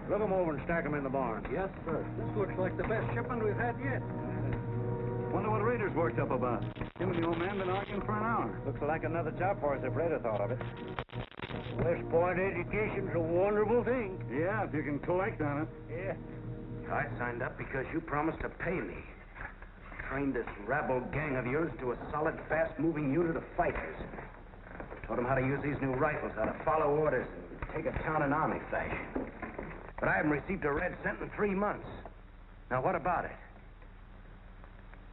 Look them over and stack them in the barn. Yes, sir. This looks like the best shipment we've had yet. Wonder what Rader's worked up about. Him and the old man been arguing for an hour. Looks like another job for us if Raider thought of it. West Point education's a wonderful thing. Yeah, if you can collect on it. Yeah. I signed up because you promised to pay me. Trained this rabble gang of yours to a solid, fast-moving unit of fighters. Taught them how to use these new rifles, how to follow orders, and take a town in army fashion. But I haven't received a red cent in 3 months. Now, what about it?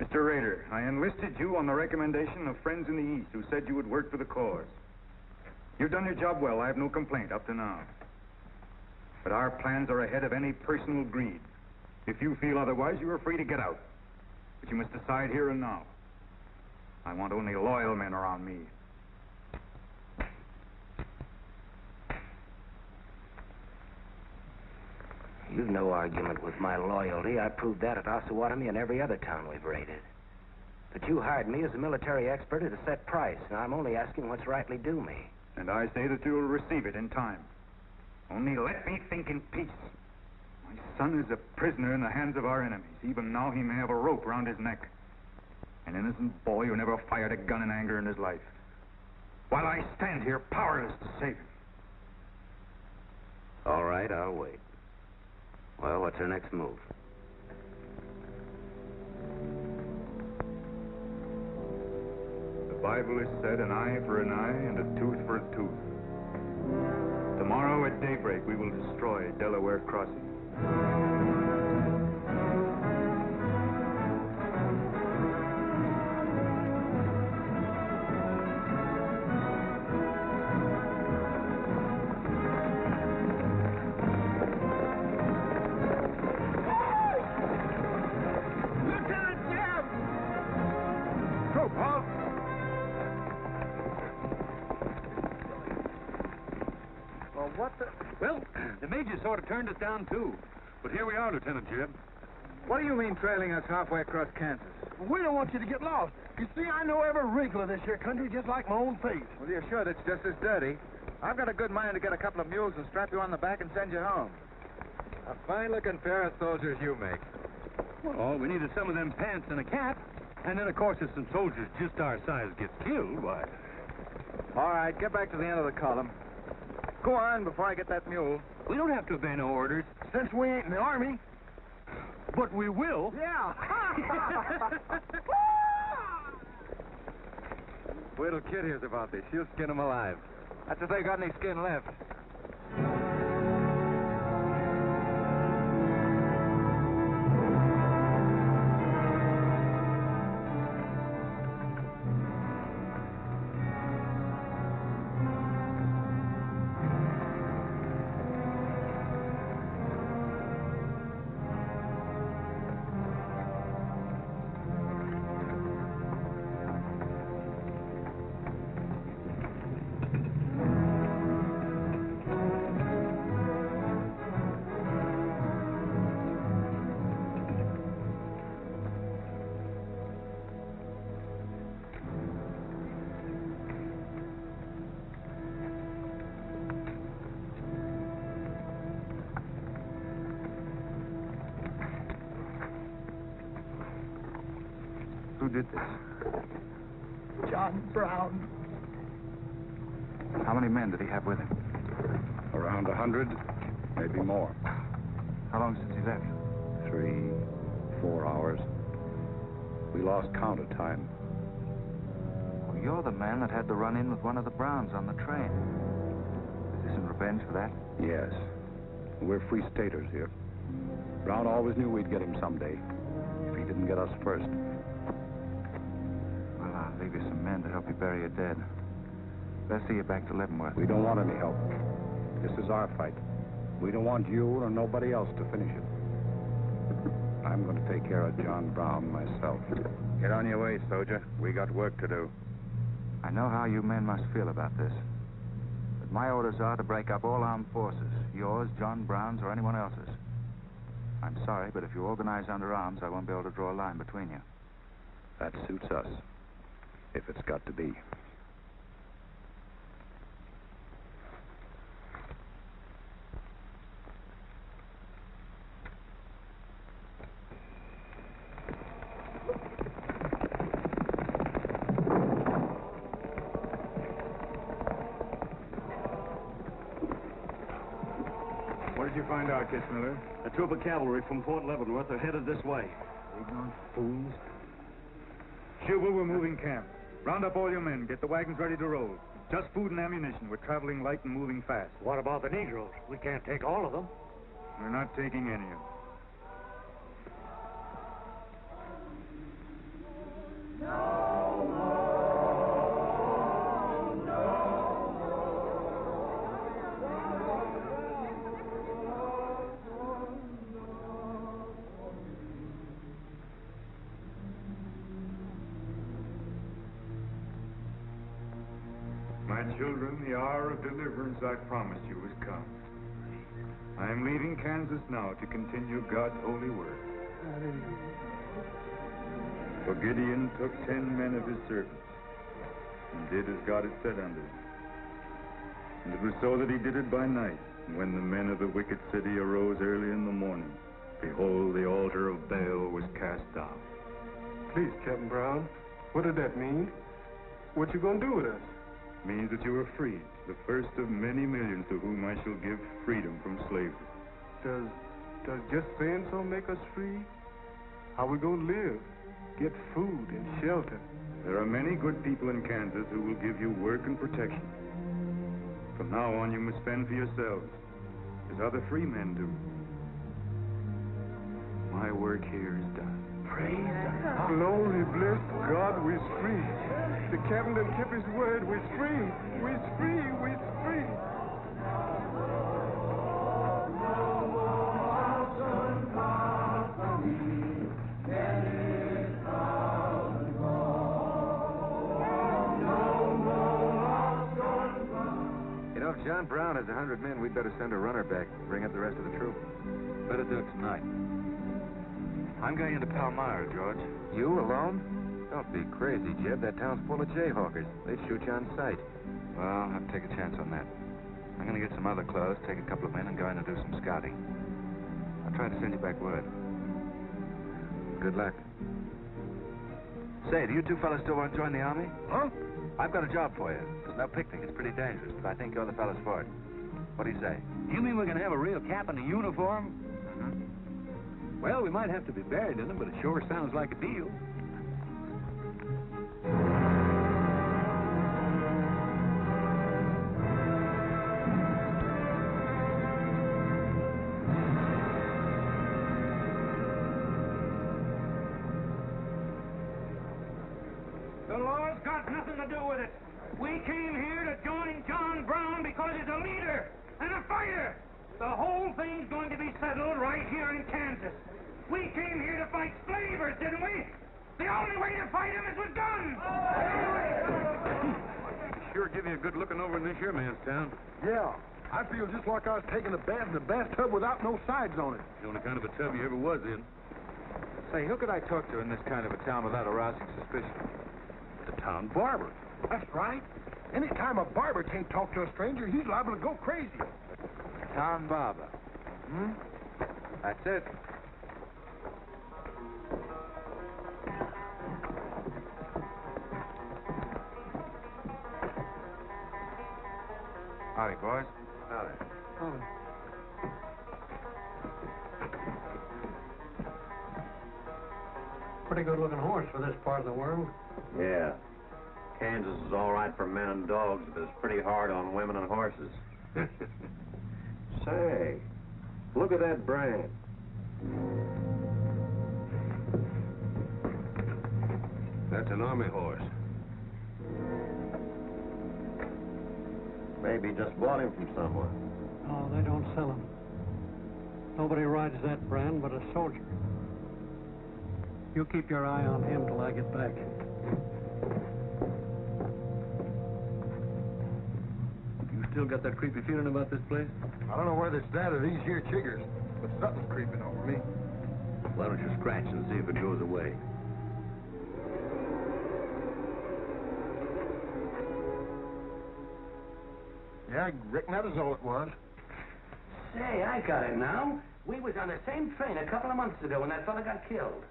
Mr. Rader, I enlisted you on the recommendation of friends in the East who said you would work for the cause. You've done your job well. I have no complaint up to now. But our plans are ahead of any personal greed. If you feel otherwise, you are free to get out. But you must decide here and now. I want only loyal men around me. You've no argument with my loyalty. I proved that at Osawatomie and every other town we've raided. But you hired me as a military expert at a set price, and I'm only asking what's rightly due me. And I say that you will receive it in time. Only let me think in peace. My son is a prisoner in the hands of our enemies. Even now he may have a rope round his neck. An innocent boy who never fired a gun in anger in his life. While I stand here powerless to save him. All right, I'll wait. Well, what's our next move? The Bible has said an eye for an eye and a tooth for a tooth. Tomorrow at daybreak we will destroy Delaware Crossing. Well, the Major sort of turned us down, too. But here we are, Lieutenant Jeb. What do you mean trailing us halfway across Kansas? We don't want you to get lost. You see, I know every wrinkle of this here country just like my own face. Well, you're sure that's just as dirty? I've got a good mind to get a couple of mules and strap you on the back and send you home. A fine-looking pair of soldiers you make. Well, we needed some of them pants and a cap. And then, of course, if some soldiers just our size gets killed, why... All right, get back to the end of the column. Go on before I get that mule. We don't have to obey no orders, since we ain't in the Army. But we will. Yeah. Wait till Kid hears about this. She'll skin him alive. That's if they got any skin left. Who did this? John Brown. How many men did he have with him? Around 100, maybe more. How long since he left? 3, 4 hours. We lost count of time. Well, you're the man that had the run-in with one of the Browns on the train. Is this in revenge for that? Yes. We're free staters here. Brown always knew we'd get him someday, if he didn't get us first. Well, I'll leave you some men to help you bury your dead. Let's see you back to Leavenworth. We don't want any help. This is our fight. We don't want you or nobody else to finish it. I'm going to take care of John Brown myself. Get on your way, soldier. We got work to do. I know how you men must feel about this. But my orders are to break up all armed forces. Yours, John Brown's, or anyone else's. I'm sorry, but if you organize under arms, I won't be able to draw a line between you. That suits us, if it's got to be. What did you find out, Kitzmiller? A troop of cavalry from Fort Leavenworth are headed this way. Ignorant fools. Jubal, we're moving camp. Round up all your men. Get the wagons ready to roll. Just food and ammunition. We're traveling light and moving fast. What about the Negroes? We can't take all of them. We're not taking any of them. My children, the hour of deliverance I promised you has come. I am leaving Kansas now to continue God's holy work. For Gideon took 10 men of his servants and did as God had said unto him. And it was so that he did it by night. And when the men of the wicked city arose early in the morning, behold, the altar of Baal was cast down. Please, Captain Brown, what did that mean? What you gonna do with us? Means that you are freed, the first of many millions to whom I shall give freedom from slavery. Does just saying so make us free? How we gonna live? Get food and shelter? There are many good people in Kansas who will give you work and protection. From now on, you must fend for yourselves, as other free men do. My work here is done. Praise God. Glory, bless God, we're free. The captain done kept his word. We're free. We're free. We're free. You know, if John Brown has 100 men, we'd better send a runner back and bring up the rest of the troop. Better do it tonight. I'm going into Palmyra, George. You alone? Don't be crazy, Jeb. That town's full of jayhawkers. They'd shoot you on sight. Well, I'll have to take a chance on that. I'm going to get some other clothes, take a couple of men, and go in and do some scouting. I'll try to send you back word. Good luck. Say, do you two fellas still want to join the Army? Huh? I've got a job for you. There's no picnic. It's pretty dangerous, but I think you're the fellas for it. What do you say? You mean we're going to have a real cap and a uniform? Mm-hmm. Well, we might have to be buried in them, but it sure sounds like a deal. The law's got nothing to do with it. We came here to join John Brown because he's a leader and a fighter. The whole thing's going to be settled right here in Kansas. We came here to fight slavers, didn't we? The only way to fight them is with guns. Sure give you a good looking over in this here man's town. Yeah. I feel just like I was taking a bath in a bathtub without no sides on it. The only kind of a tub you ever was in. Say, who could I talk to in this kind of a town without arousing suspicion? The town barber. That's right. Anytime a barber can't talk to a stranger, he's liable to go crazy. Town barber. Hmm? That's it. Howdy, boys. Howdy. Pretty good-looking horse for this part of the world. Yeah. Kansas is all right for men and dogs, but it's pretty hard on women and horses. Say, look at that brand. That's an army horse. Maybe just bought him from someone. Oh, they don't sell them. Nobody rides that brand but a soldier. You keep your eye on him till I get back. You still got that creepy feeling about this place? I don't know whether it's that or these here chiggers, but something's creeping over me. Why don't you scratch and see if it goes away? Yeah, I reckon that was all it was. Say, I got it now. We was on the same train a couple of months ago when that fella got killed.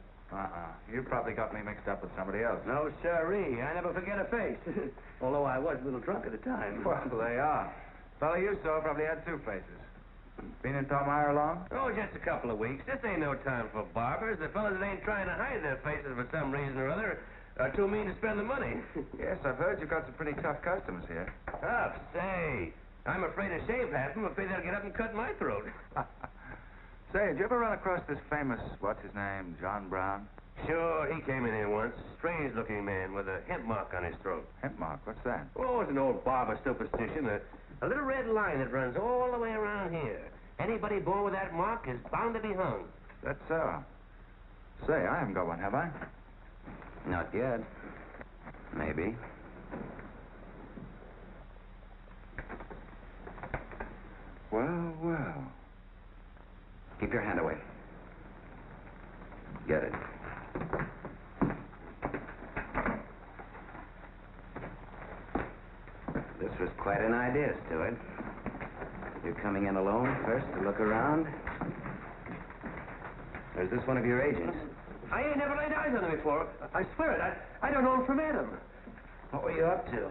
You probably got me mixed up with somebody else. No, sirree. I never forget a face. Although I was a little drunk at the time. Well, they are. Fellow you saw probably had two faces. Been in Palmyra long? Oh, just a couple of weeks. This ain't no time for barbers. The fellas that ain't trying to hide their faces for some reason or other are too mean to spend the money. Yes, I've heard you've got some pretty tough customers here. Tough? Say, I'm afraid to shave half of them. I'm afraid they'll get up and cut my throat. Say, did you ever run across this famous, what's his name, John Brown? Sure, he came in here once. Strange-looking man with a hemp mark on his throat. Hemp mark? What's that? Oh, it's an old barber superstition. A little red line that runs all the way around here. Anybody born with that mark is bound to be hung. That's so. Say, I haven't got one, have I? Not yet. Maybe. Well, well. Keep your hand away. Get it. This was quite an idea, Stuart. You're coming in alone first to look around? Or is this one of your agents? I ain't never laid eyes on him before. I swear it. I don't know him from Adam. What were you up to?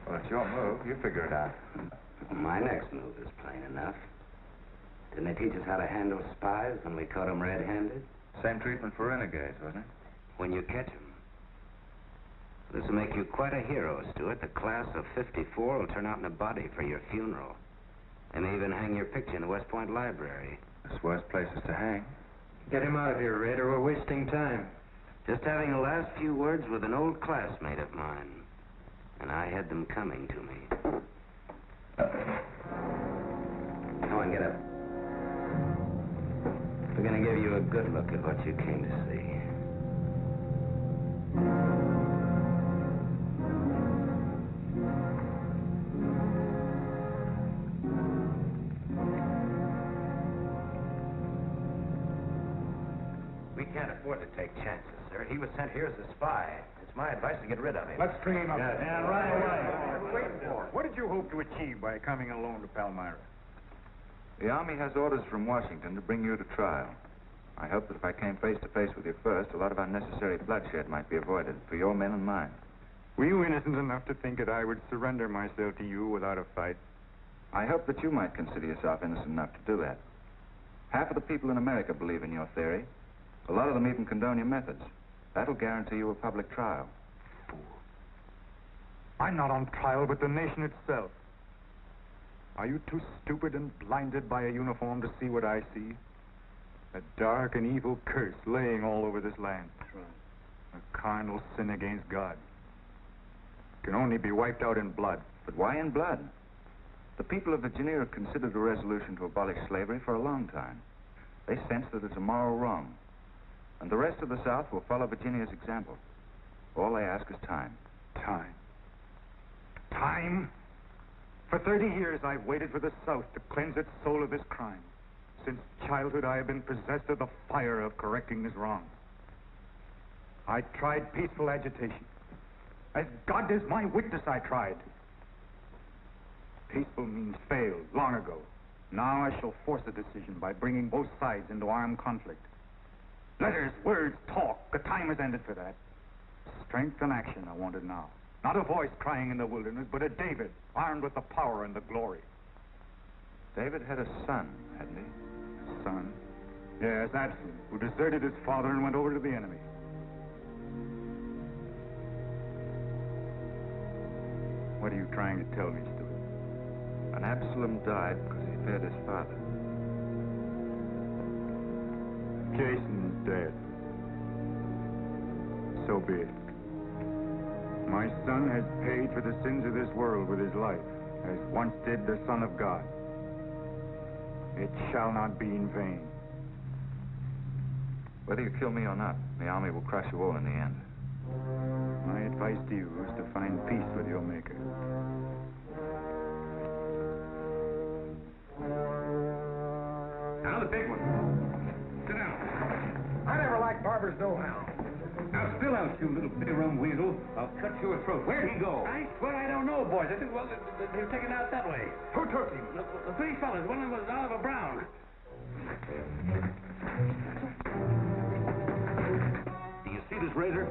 Well, it's your move. You figure it out. My next move is plain enough. Didn't they teach us how to handle spies when we caught them red-handed? Same treatment for renegades, wasn't it? When you catch them. This will make you quite a hero, Stuart. The class of '54 will turn out in a body for your funeral. They may even hang your picture in the West Point Library. There's worse places to hang. Get him out of here, Red, or we're wasting time. Just having the last few words with an old classmate of mine. And I had them coming to me. Come on, get up. We're going to give you a good look at what you came to see. We can't afford to take chances, sir. He was sent here as a spy. It's my advice to get rid of him. Let's stream up. And right away. What did you hope to achieve by coming alone to Palmyra? The Army has orders from Washington to bring you to trial. I hope that if I came face to face with you first, a lot of unnecessary bloodshed might be avoided for your men and mine. Were you innocent enough to think that I would surrender myself to you without a fight? I hope that you might consider yourself innocent enough to do that. Half of the people in America believe in your theory. A lot of them even condone your methods. That'll guarantee you a public trial. Fool. I'm not on trial, but the nation itself. Are you too stupid and blinded by a uniform to see what I see? A dark and evil curse laying all over this land. A carnal sin against God. Can only be wiped out in blood. But why in blood? The people of Virginia have considered a resolution to abolish slavery for a long time. They sense that it's a moral wrong. And the rest of the South will follow Virginia's example. All they ask is time. Time. Time? For 30 years, I've waited for the South to cleanse its soul of this crime. Since childhood, I have been possessed of the fire of correcting this wrong. I tried peaceful agitation. As God is my witness, I tried. Peaceful means failed long ago. Now I shall force a decision by bringing both sides into armed conflict. Letters, words, talk. The time has ended for that. Strength and action I wanted now. Not a voice crying in the wilderness, but a David, armed with the power and the glory. David had a son, hadn't he? Son? Yes, Absalom, who deserted his father and went over to the enemy. What are you trying to tell me, Stuart? And Absalom died because he feared his father. Jason's dead. So be it. My son has paid for the sins of this world with his life, as once did the Son of God. It shall not be in vain. Whether you kill me or not, the army will crush you all in the end. My advice to you is to find peace with your Maker. Now the big one. Sit down. I never liked Barber's know-how. Now spill out, you little big-rum weasel. I'll cut your throat. Where'd he go? Well, I don't know, boys. I think, well, they were taken out that way. Who took him? The three fellas. One of them was Oliver Brown. Do you see this razor?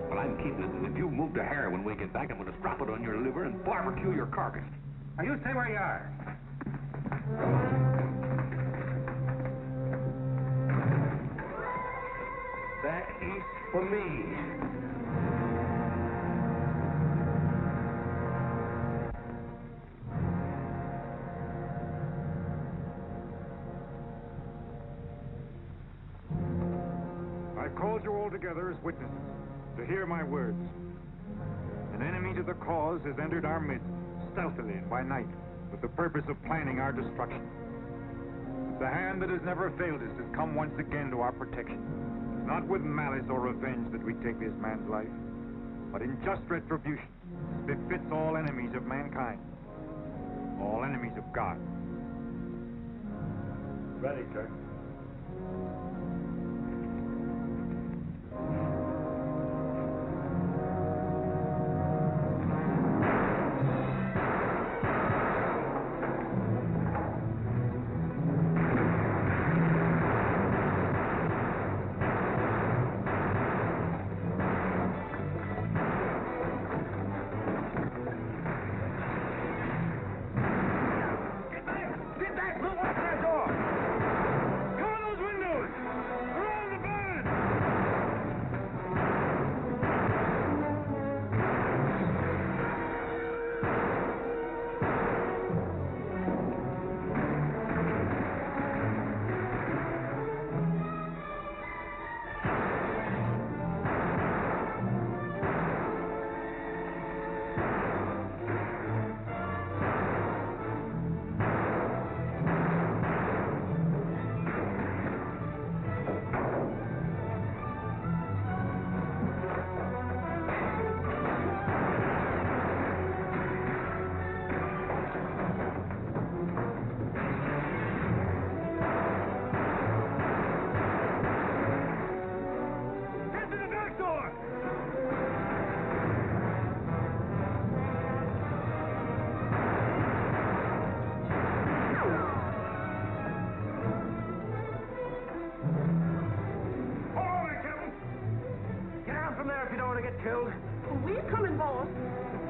Well, I'm keeping it, and if you move to hair when we get back, I'm going to strap it on your liver and barbecue your carcass. Now you stay where you are. Back east for me. I called you all together as witnesses to hear my words. An enemy to the cause has entered our midst, stealthily and by night, with the purpose of planning our destruction. The hand that has never failed us has come once again to our protection. Not with malice or revenge that we take this man's life, but in just retribution, as befits all enemies of mankind, all enemies of God. Ready, sir.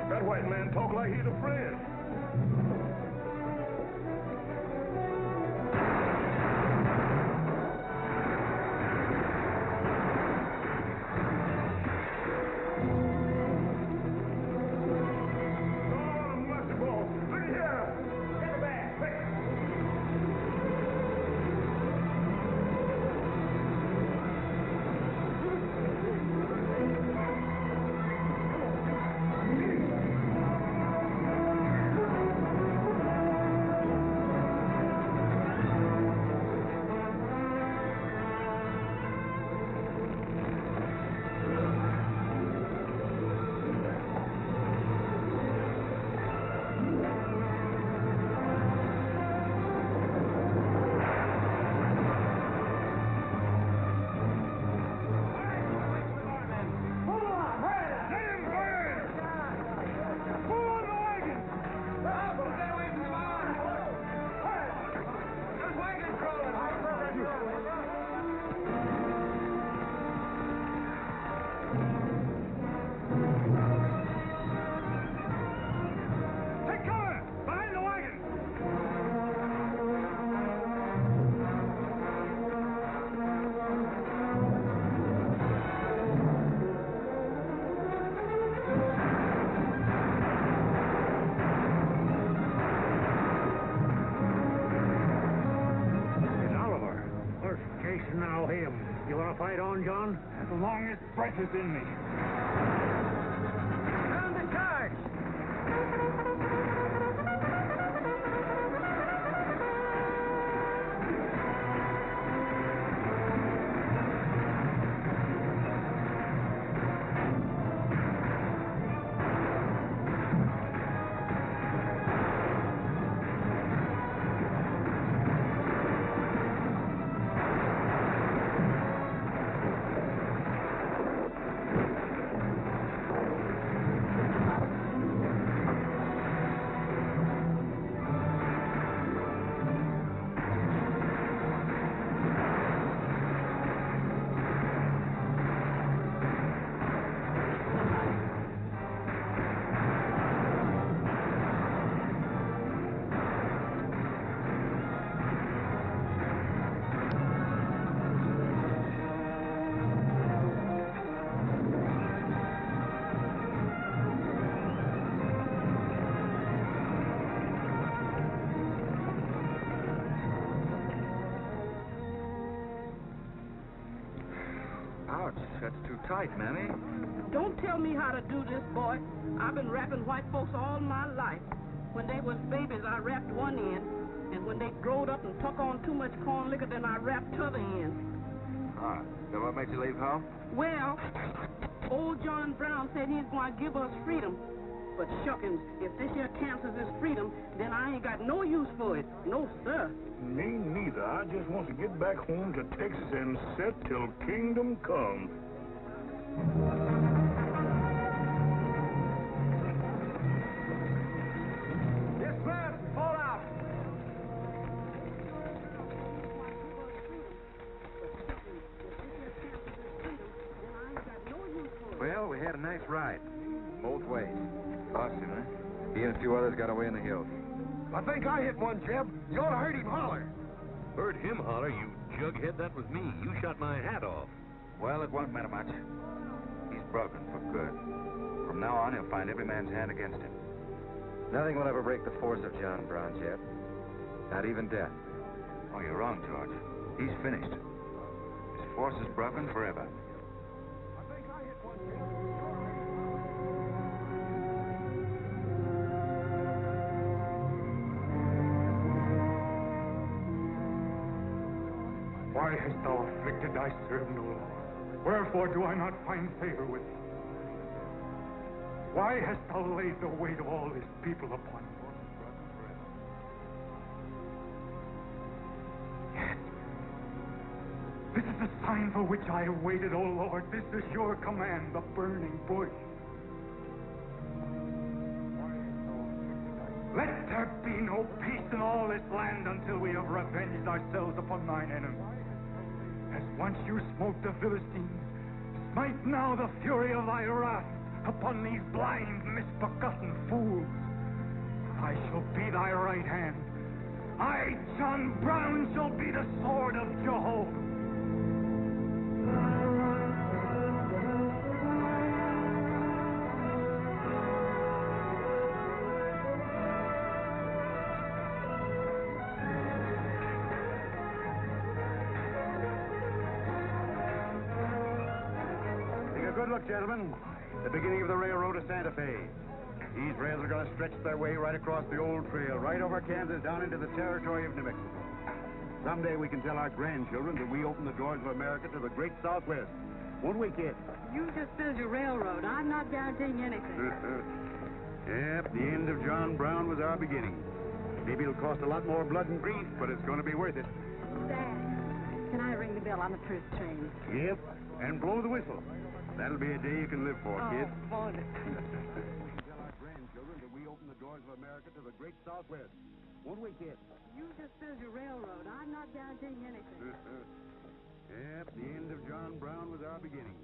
That white man talk like he's afraid. fight on, John? As long as breath is in me. Sound the charge! Ouch, that's too tight, Mammy. Don't tell me how to do this, boy. I've been wrapping white folks all my life. When they was babies, I wrapped one end. And when they growed up and took on too much corn liquor, then I wrapped t'other end. Ah, so what made you leave home? Well, old John Brown said he's going to give us freedom. But shuckins, if this here Kansas is freedom, then I ain't got no use for it. No, sir. Me neither. I just want to get back home to Texas and set till kingdom come. Dismiss! Fall out! Well, we had a nice ride. Both ways. Lost him, eh? He and a few others got away in the hills. I think I hit one, Jeb. You ought to heard him holler. Heard him holler, you jughead. That was me. You shot my hat off. Well, it won't matter much. He's broken for good. From now on, he'll find every man's hand against him. Nothing will ever break the force of John Brown, Jeb. Not even death. Oh, you're wrong, George. He's finished. His force is broken forever. Why hast thou afflicted thy servant, O Lord? Wherefore do I not find favor with thee? Why hast thou laid the weight of all this people upon me? Yes. This is the sign for which I have waited, O Lord. This is your command, the burning bush. Let there be no peace in all this land until we have revenged ourselves upon thine enemies. As once you smote the Philistines, smite now the fury of thy wrath upon these blind, misbegotten fools. I shall be thy right hand. I, John Brown, shall be the sword of Jehovah. Good look, gentlemen. The beginning of the railroad to Santa Fe. These rails are going to stretch their way right across the old trail, right over Kansas, down into the territory of New Mexico. Someday we can tell our grandchildren that we opened the doors of America to the great Southwest. Won't we, kid? You just build your railroad. I'm not guaranteeing anything. Yep, the end of John Brown was our beginning. Maybe it'll cost a lot more blood and grief, but it's going to be worth it. Dad, can I ring the bell on the first train? Yep, and blow the whistle. That'll be a day you can live for, kid. Won't it? Tell our grandchildren that we opened the doors of America to the great Southwest. Won't we, kid? You just build your railroad. I'm not guaranteeing anything. Yep, the end of John Brown was our beginning.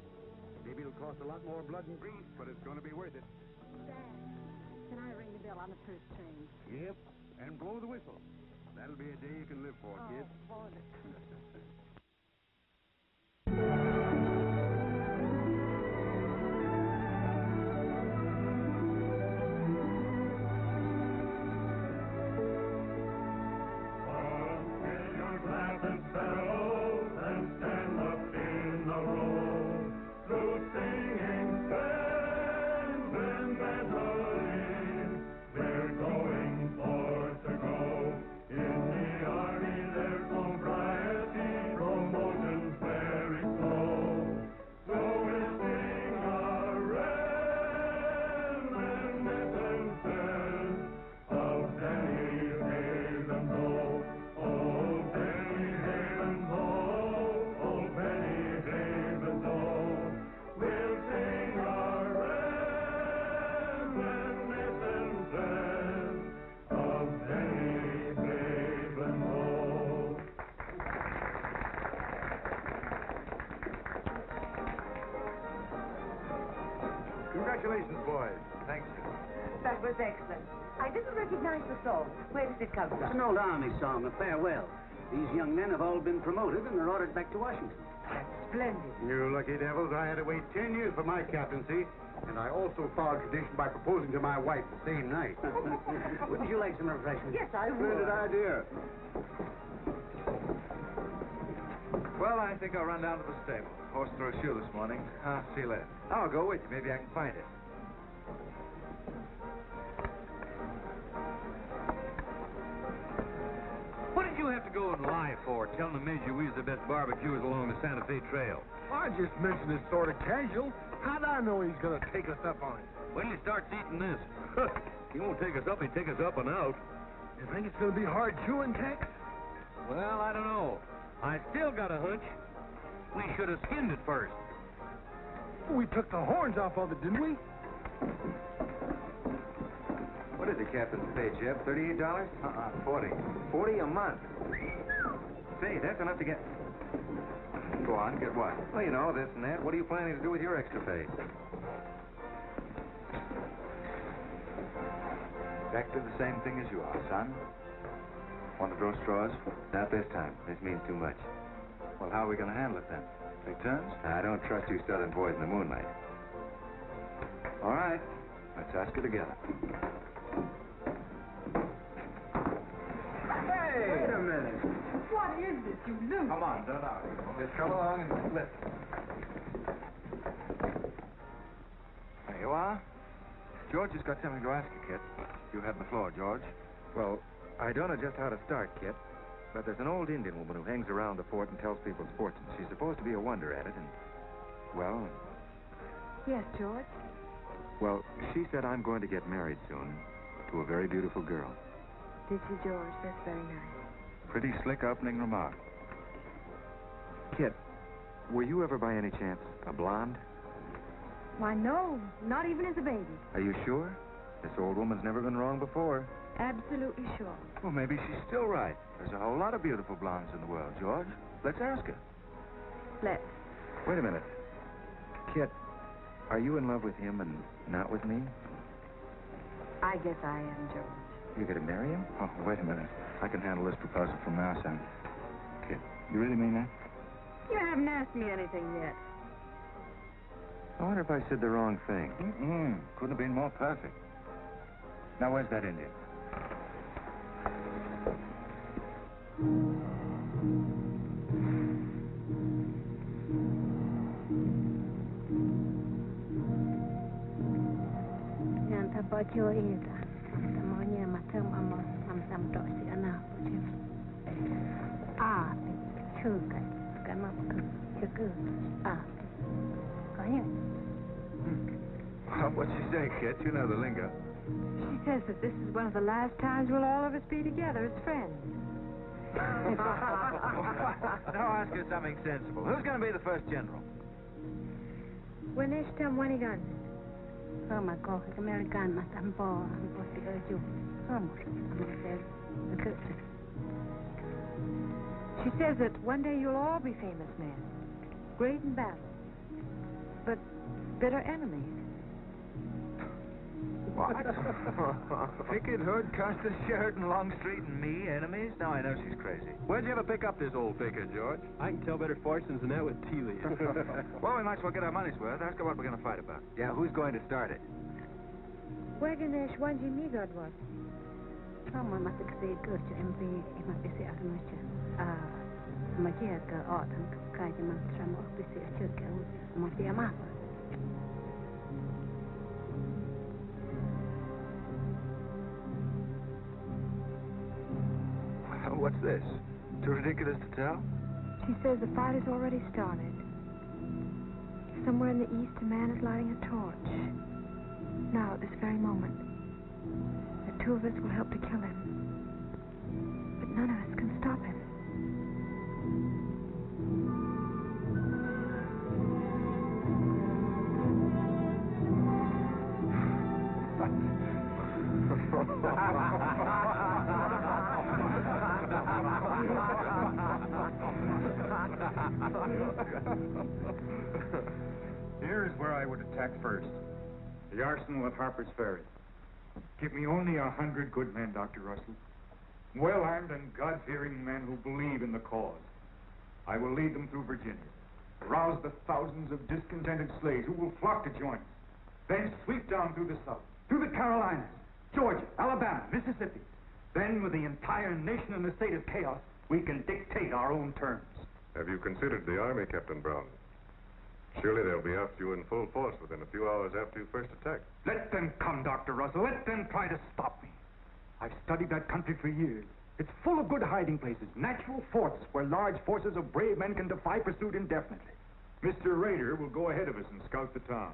Maybe it'll cost a lot more blood and grief, but it's going to be worth it. Dad, can I ring the bell on the first train? Yep, and blow the whistle. That'll be a day you can live for, kid. Won't it? Clap and settle and stand up in the Congratulations, boys. Thanks. That was excellent. I didn't recognize the song. Where does it come from? It's an old army song, a farewell. These young men have all been promoted and are ordered back to Washington. That's splendid. You lucky devils, I had to wait 10 years for my captaincy, and I also followed tradition by proposing to my wife the same night. Wouldn't you like some refreshment? Yes, I would. Splendid idea. Well, I think I'll run down to the stable. Horse threw a shoe this morning. See you later. I'll go with you. Maybe I can find it. What did you have to go and lie for, telling the Major we was the best barbecuers along the Santa Fe Trail? I just mentioned it sort of casual. How'd I know he's gonna take us up on it? When he starts eating this, he won't take us up, he'll take us up and out. You think it's gonna be hard chewing, Tex? Well, I don't know. I still got a hunch. We should have skinned it first. We took the horns off of it, didn't we? What is the captain's pay, Jeff? $38? 40. 40 a month. Say, that's enough to get... Go on, get what? Well, you know, this and that. What are you planning to do with your extra pay? Exactly the same thing as you are, son. Want to throw straws? Not this time. This means too much. Well, how are we going to handle it then? Take turns? I don't trust you southern boys in the moonlight. All right. Let's ask it together. Hey! Wait a minute. What is this, you loose? Come on, don't argue. Just come along and listen. There you are. George has got something to ask you, Kit. You have the floor, George. Well, I don't know just how to start, Kit, but there's an old Indian woman who hangs around the fort and tells people's fortunes. She's supposed to be a wonder at it, and, well... Yes, George? Well, she said I'm going to get married soon to a very beautiful girl. Did you, George? That's very nice. Pretty slick opening remark. Kit, were you ever by any chance a blonde? Why, no. Not even as a baby. Are you sure? This old woman's never been wrong before. Absolutely sure. Well, maybe she's still right. There's a whole lot of beautiful blondes in the world, George. Let's ask her. Let's. Wait a minute. Kit, are you in love with him and not with me? I guess I am, George. You going to marry him? Oh, wait a minute. I can handle this proposal from now, son. Kit, you really mean that? You haven't asked me anything yet. I wonder if I said the wrong thing. Couldn't have been more perfect. Now, where's that Indian? Nyanta bajo ida, semuanya macam amos macam dosi anak macam. Cukai, kenapa cukai? Kaya. What'd she say, Kit? You know the lingo. She says that this is one of the last times we'll all of us be together as friends. Now ask her something sensible. Who's going to be the first general? When is Wanigan? Sama kau American macam po, si Erju. She says that one day you'll all be famous men, great in battle, but bitter enemies. What? Pickett, Hood, Custer, Sheridan, Longstreet, and me, enemies? Now I know she's crazy. Where'd you ever pick up this old picker, George? I can tell better fortunes than that with tea leaves. Well, we might as well get our money's worth. Ask her what we're going to fight about. Yeah, who's going to start it? Waganesh Wanji Migodwad. Sama masih kasi kerja MB imapisi agamacha. Magia ke orang kaya mantra mau bisi juga masih amat. What's this? Too ridiculous to tell? She says the fight has already started. Somewhere in the east, a man is lighting a torch. Now, at this very moment, the two of us will help to kill him. But none of us can stop him. Here's where I would attack first. The arsenal at Harper's Ferry. Give me only 100 good men, Dr. Russell. Well-armed and God-fearing men who believe in the cause. I will lead them through Virginia. Rouse the thousands of discontented slaves who will flock to join us. Then sweep down through the South, through the Carolinas, Georgia, Alabama, Mississippi. Then, with the entire nation in a state of chaos, we can dictate our own terms. Have you considered the Army, Captain Brown? Surely they'll be after you in full force within a few hours after you first attack. Let them come, Dr. Russell. Let them try to stop me. I've studied that country for years. It's full of good hiding places, natural forts where large forces of brave men can defy pursuit indefinitely. Mr. Rader will go ahead of us and scout the town.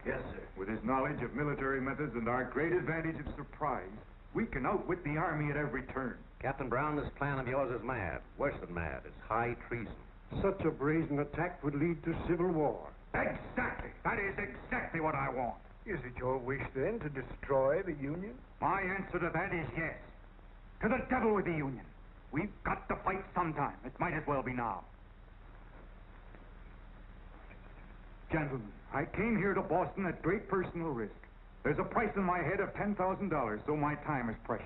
Yes, sir. With his knowledge of military methods and our great advantage of surprise, we can outwit the Army at every turn. Captain Brown, this plan of yours is mad. Worse than mad. It's high treason. Such a brazen attack would lead to civil war. Exactly. That is exactly what I want. Is it your wish, then, to destroy the Union? My answer to that is yes. To the devil with the Union. We've got to fight sometime. It might as well be now. Gentlemen, I came here to Boston at great personal risk. There's a price in my head of $10,000, so my time is precious.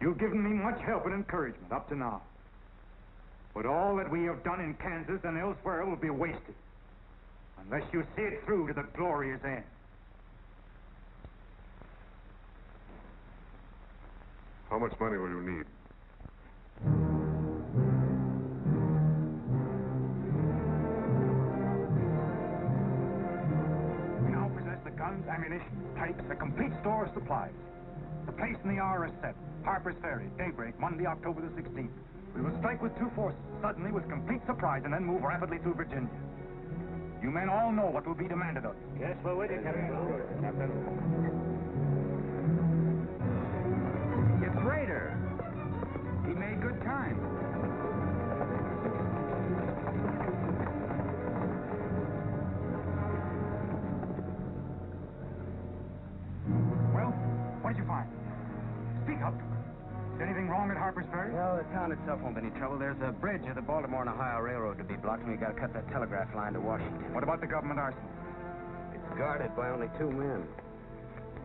You've given me much help and encouragement up to now. But all that we have done in Kansas and elsewhere will be wasted unless you see it through to the glorious end. How much money will you need? We now possess the guns, ammunition, tanks, a complete store of supplies. The place and the hour is set. Harper's Ferry, daybreak, Monday, October the 16th. We will strike with 2 forces, suddenly with complete surprise, and then move rapidly through Virginia. You men all know what will be demanded of you. Yes, we're waiting, Captain. It's Rader. He made good time. Well, what did you find? Speak up. Is anything wrong at Harper's Ferry? Well, the town itself won't be any trouble. There's a bridge of the Baltimore and Ohio Railroad to be blocked, and we've got to cut that telegraph line to Washington. What about the government arsenal? It's guarded by only 2 men.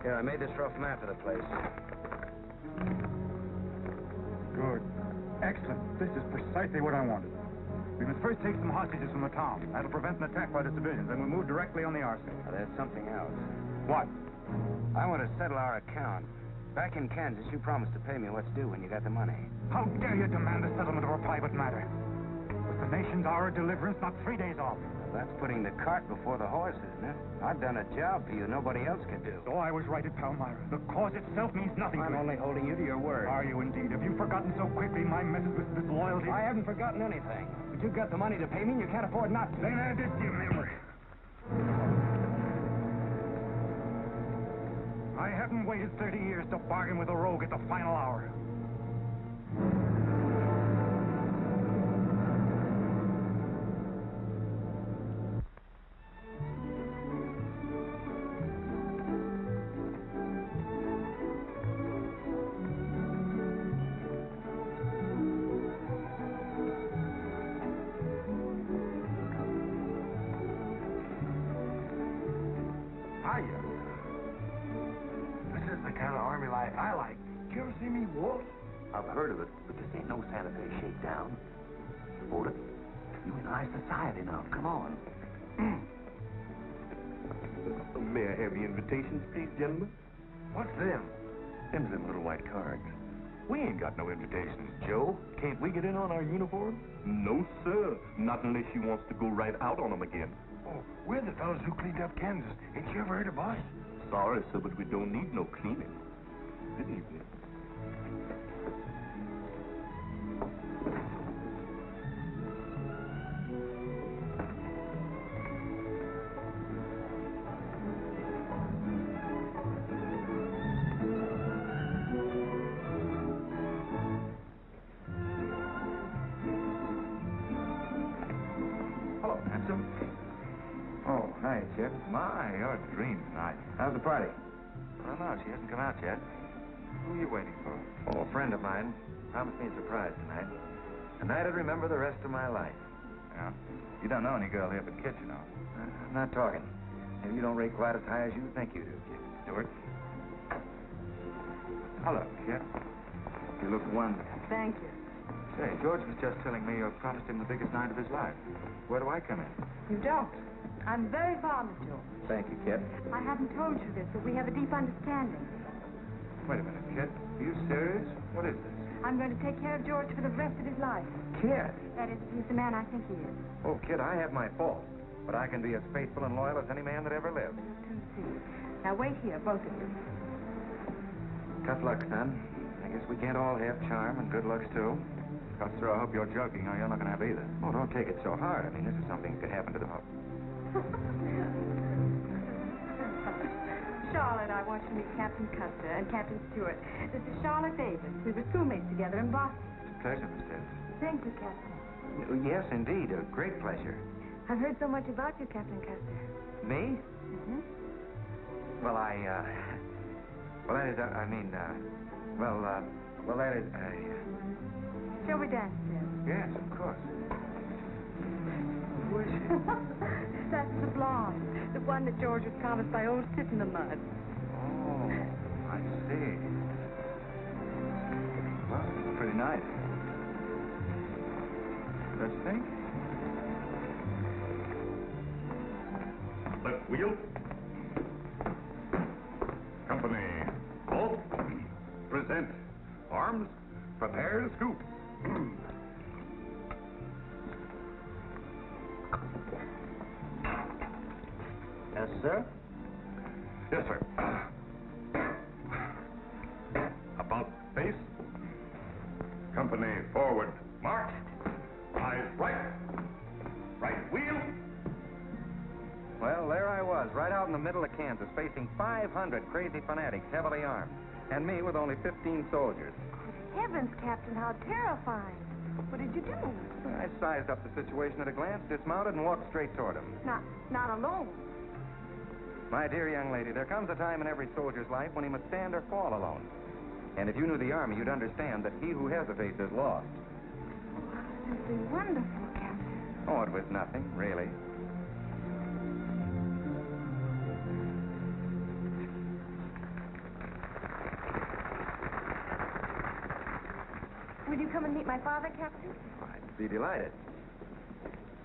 Here, I made this rough map of the place. Good. Excellent. This is precisely what I wanted. We must first take some hostages from the town. That'll prevent an attack by the civilians, and we'll move directly on the arsenal. Now, there's something else. What? I want to settle our account. Back in Kansas, you promised to pay me what's due when you got the money. How dare you demand the settlement of a private matter? With the nation's hour of deliverance not 3 days off. Well, that's putting the cart before the horse, isn't it? I've done a job for you nobody else could do. So I was right at Palmyra. The cause itself means nothing to I'm me. only holding you to your word. Are you indeed? Have you forgotten so quickly my methods with disloyalty? I haven't forgotten anything. But you've got the money to pay me and you can't afford not to. Then add this to your memory. I haven't waited 30 years to bargain with a rogue at the final hour. Hiya. This is the kind of army life I like. Did you ever see me walk? I've heard of it, but this ain't no Santa Fe shakedown. Hold it. You in high society now. Come on. May I have the invitations, please, gentlemen? What's them? Them's them little white cards. We ain't got no invitations, Joe. Can't we get in on our uniforms? No, sir. Not unless you wants to go right out on them again. Oh, we're the fellows who cleaned up Kansas. Ain't you ever heard of us? Sorry, sir, but we don't need no cleaning. Good evening. Hello, handsome. Oh, hi, Chip. My, you're a dream tonight. How's the party? I don't know. She hasn't come out yet. Who are you waiting for? Oh, a friend of mine promised me a surprise tonight. A night I'd remember the rest of my life. Yeah? You don't know any girl here but Kit, you know. I'm not talking. Maybe you don't rate quite as high as you think you do, Kid Stewart. Hello, Kid. You look wonderful. Thank you. Say, George was just telling me you promised him the biggest night of his life. Where do I come in? You don't. I'm very fond of George. Thank you, Kid. I haven't told you this, but we have a deep understanding. Wait a minute, Kid. Are you serious? What is this? I'm going to take care of George for the rest of his life. Kid. That is, if he's the man I think he is. Oh, Kid, I have my faults. But I can be as faithful and loyal as any man that ever lived. Now wait here, both of you. Tough luck, son. I guess we can't all have charm and good looks, too. Custer, I hope you're joking, or you're not going to have either. Oh, don't take it so hard. I mean, this is something that could happen to the both. Charlotte, I want you to meet Captain Custer and Captain Stewart. This is Charlotte Davis. We were schoolmates together in Boston. It's a pleasure, Miss Davis. Thank you, Captain. Yes, indeed. A great pleasure. I've heard so much about you, Captain Custer. Me? Mm-hmm. Well, well, that is, well, that is, Shall we dance, Jim? Yes, of course. Who is she? That's the blonde. The one that George was promised by old Tit in the Mud. Oh, I see. Well, pretty nice. Let's think. Left wheel. Company. Halt. Present. Arms. Prepare to scoop. Yes, sir? Yes, sir. About face. Company forward. March. Eyes right. Right wheel. Well, there I was, right out in the middle of Kansas, facing 500 crazy fanatics, heavily armed. And me with only 15 soldiers. Heavens, Captain, how terrifying. What did you do? I sized up the situation at a glance, dismounted, and walked straight toward them. Not alone. My dear young lady, there comes a time in every soldier's life when he must stand or fall alone. And if you knew the Army, you'd understand that he who hesitates is lost. This is wonderful, Captain. Oh, it was nothing, really. Will you come and meet my father, Captain? I'd be delighted.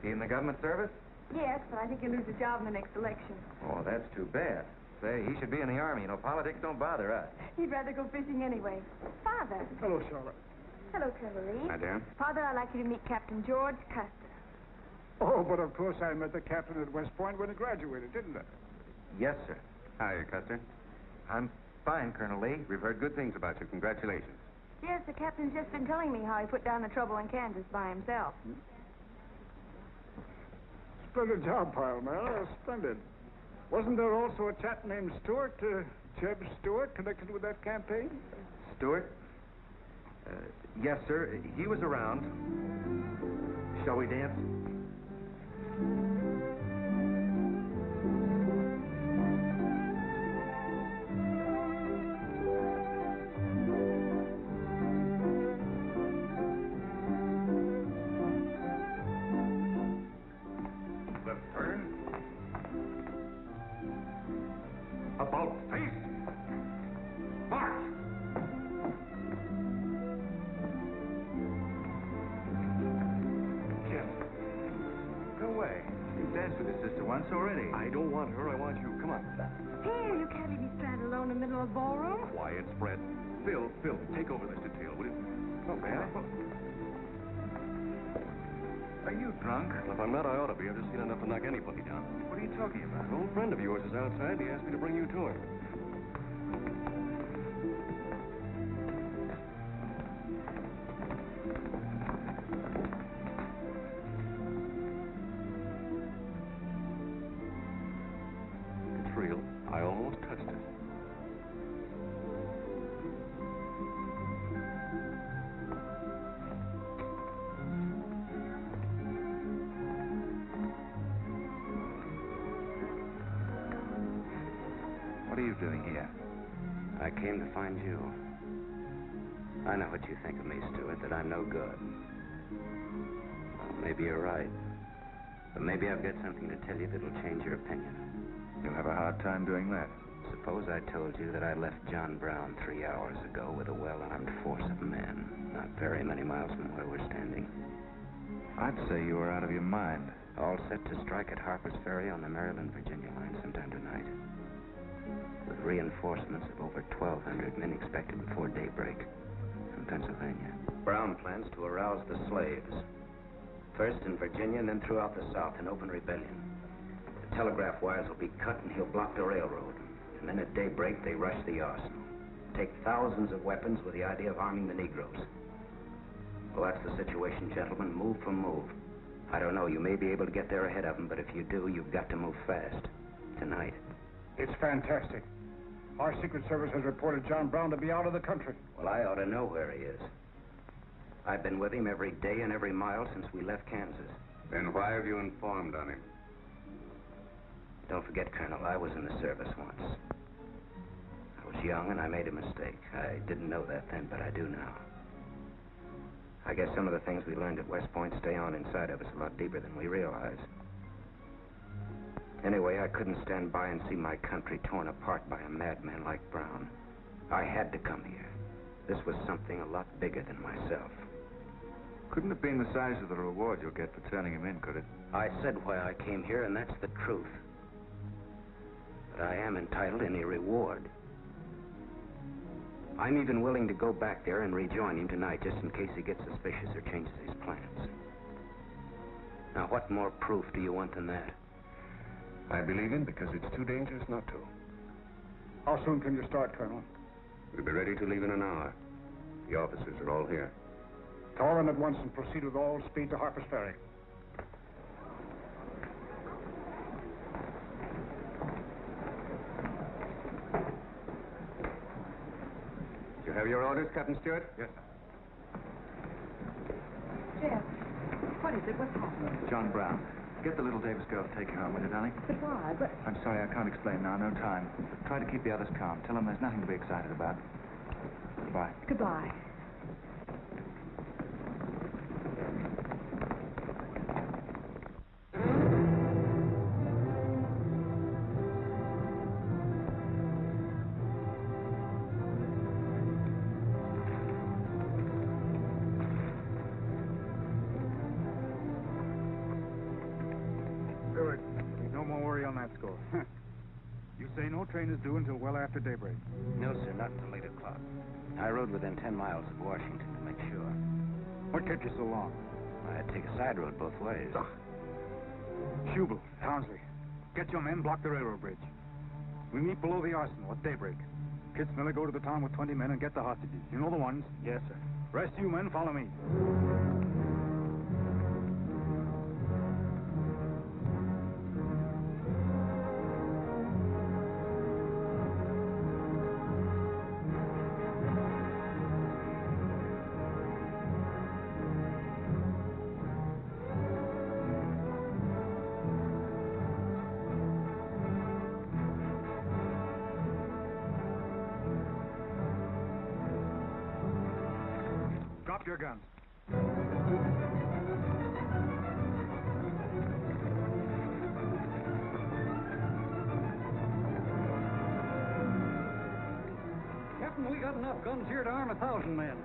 He in the government service? Yes, but I think he'll lose his job in the next election. Oh, that's too bad. Say, he should be in the Army. You know, politics don't bother us. He'd rather go fishing anyway. Father. Hello, Charlotte. Hello, Colonel Lee. Hi, dear. Father, I'd like you to meet Captain George Custer. Oh, but of course I met the captain at West Point when he graduated, didn't I? Yes, sir. Hi, Custer. I'm fine, Colonel Lee. We've heard good things about you. Congratulations. Yes, the captain's just been telling me how he put down the trouble in Kansas by himself. Splendid job, pile, man. Splendid. Wasn't there also a chap named Stewart, Jeb Stewart, connected with that campaign? Stewart? Yes, sir. He was around. Shall we dance? Left turn. About face. March. Jim. Go away. You've danced with your sister once already. I don't want her. I want you. Come on. Here, you can't be stranded alone in the middle of the ballroom. Quiet, spread. Phil, take over this detail, will you? Oh, may I? Are you drunk? If I'm not, I ought to be. I've just seen enough to knock anybody down. What are you talking about? An old friend of yours is outside. He asked me to bring you to him. It's real. I almost touched it. What are you doing here? I came to find you. I know what you think of me, Stewart, that I'm no good. Well, maybe you're right. But maybe I've got something to tell you that'll change your opinion. You'll have a hard time doing that. Suppose I told you that I left John Brown 3 hours ago with a well-armed force of men, not very many miles from where we're standing. I'd say you were out of your mind. All set to strike at Harper's Ferry on the Maryland-Virginia line sometime tonight. With reinforcements of over 1,200 men expected before daybreak from Pennsylvania. Brown plans to arouse the slaves. First in Virginia and then throughout the South in open rebellion. The telegraph wires will be cut and he'll block the railroad. And then at daybreak, they rush the arsenal. Take thousands of weapons with the idea of arming the Negroes. Well, that's the situation, gentlemen. Move for move. I don't know, you may be able to get there ahead of them, but if you do, you've got to move fast. Tonight. It's fantastic. Our Secret Service has reported John Brown to be out of the country. Well, I ought to know where he is. I've been with him every day and every mile since we left Kansas. Then why have you informed on him? Don't forget, Colonel, I was in the service once. I was young and I made a mistake. I didn't know that then, but I do now. I guess some of the things we learned at West Point stay on inside of us a lot deeper than we realize. Anyway, I couldn't stand by and see my country torn apart by a madman like Brown. I had to come here. This was something a lot bigger than myself. Couldn't have been the size of the reward you'll get for turning him in, could it? I said why I came here, and that's the truth. But I am entitled to any reward. I'm even willing to go back there and rejoin him tonight, just in case he gets suspicious or changes his plans. Now, what more proof do you want than that? I believe him because it's too dangerous not to. How soon can you start, Colonel? We'll be ready to leave in an hour. The officers are all here. Call them at once and proceed with all speed to Harper's Ferry. You have your orders, Captain Stewart? Yes, sir. Jeff, what is it? What's happening? John Brown. Get the little Davis girl to take you home, will you, darling? But why? But... I'm sorry, I can't explain now. No time. Try to keep the others calm. Tell them there's nothing to be excited about. Goodbye. Goodbye. You say no train is due until well after daybreak? No, sir, not until 8 o'clock. I rode within 10 miles of Washington to make sure. What kept you so long? I had to take a side road both ways. Schubel, Townsley, get your men, block the railroad bridge. We meet below the arsenal at daybreak. Kitzmiller, go to the town with 20 men and get the hostages. You know the ones? Yes, sir. Rest you men, follow me. Drop your guns. Captain, we got enough guns here to arm 1,000 men.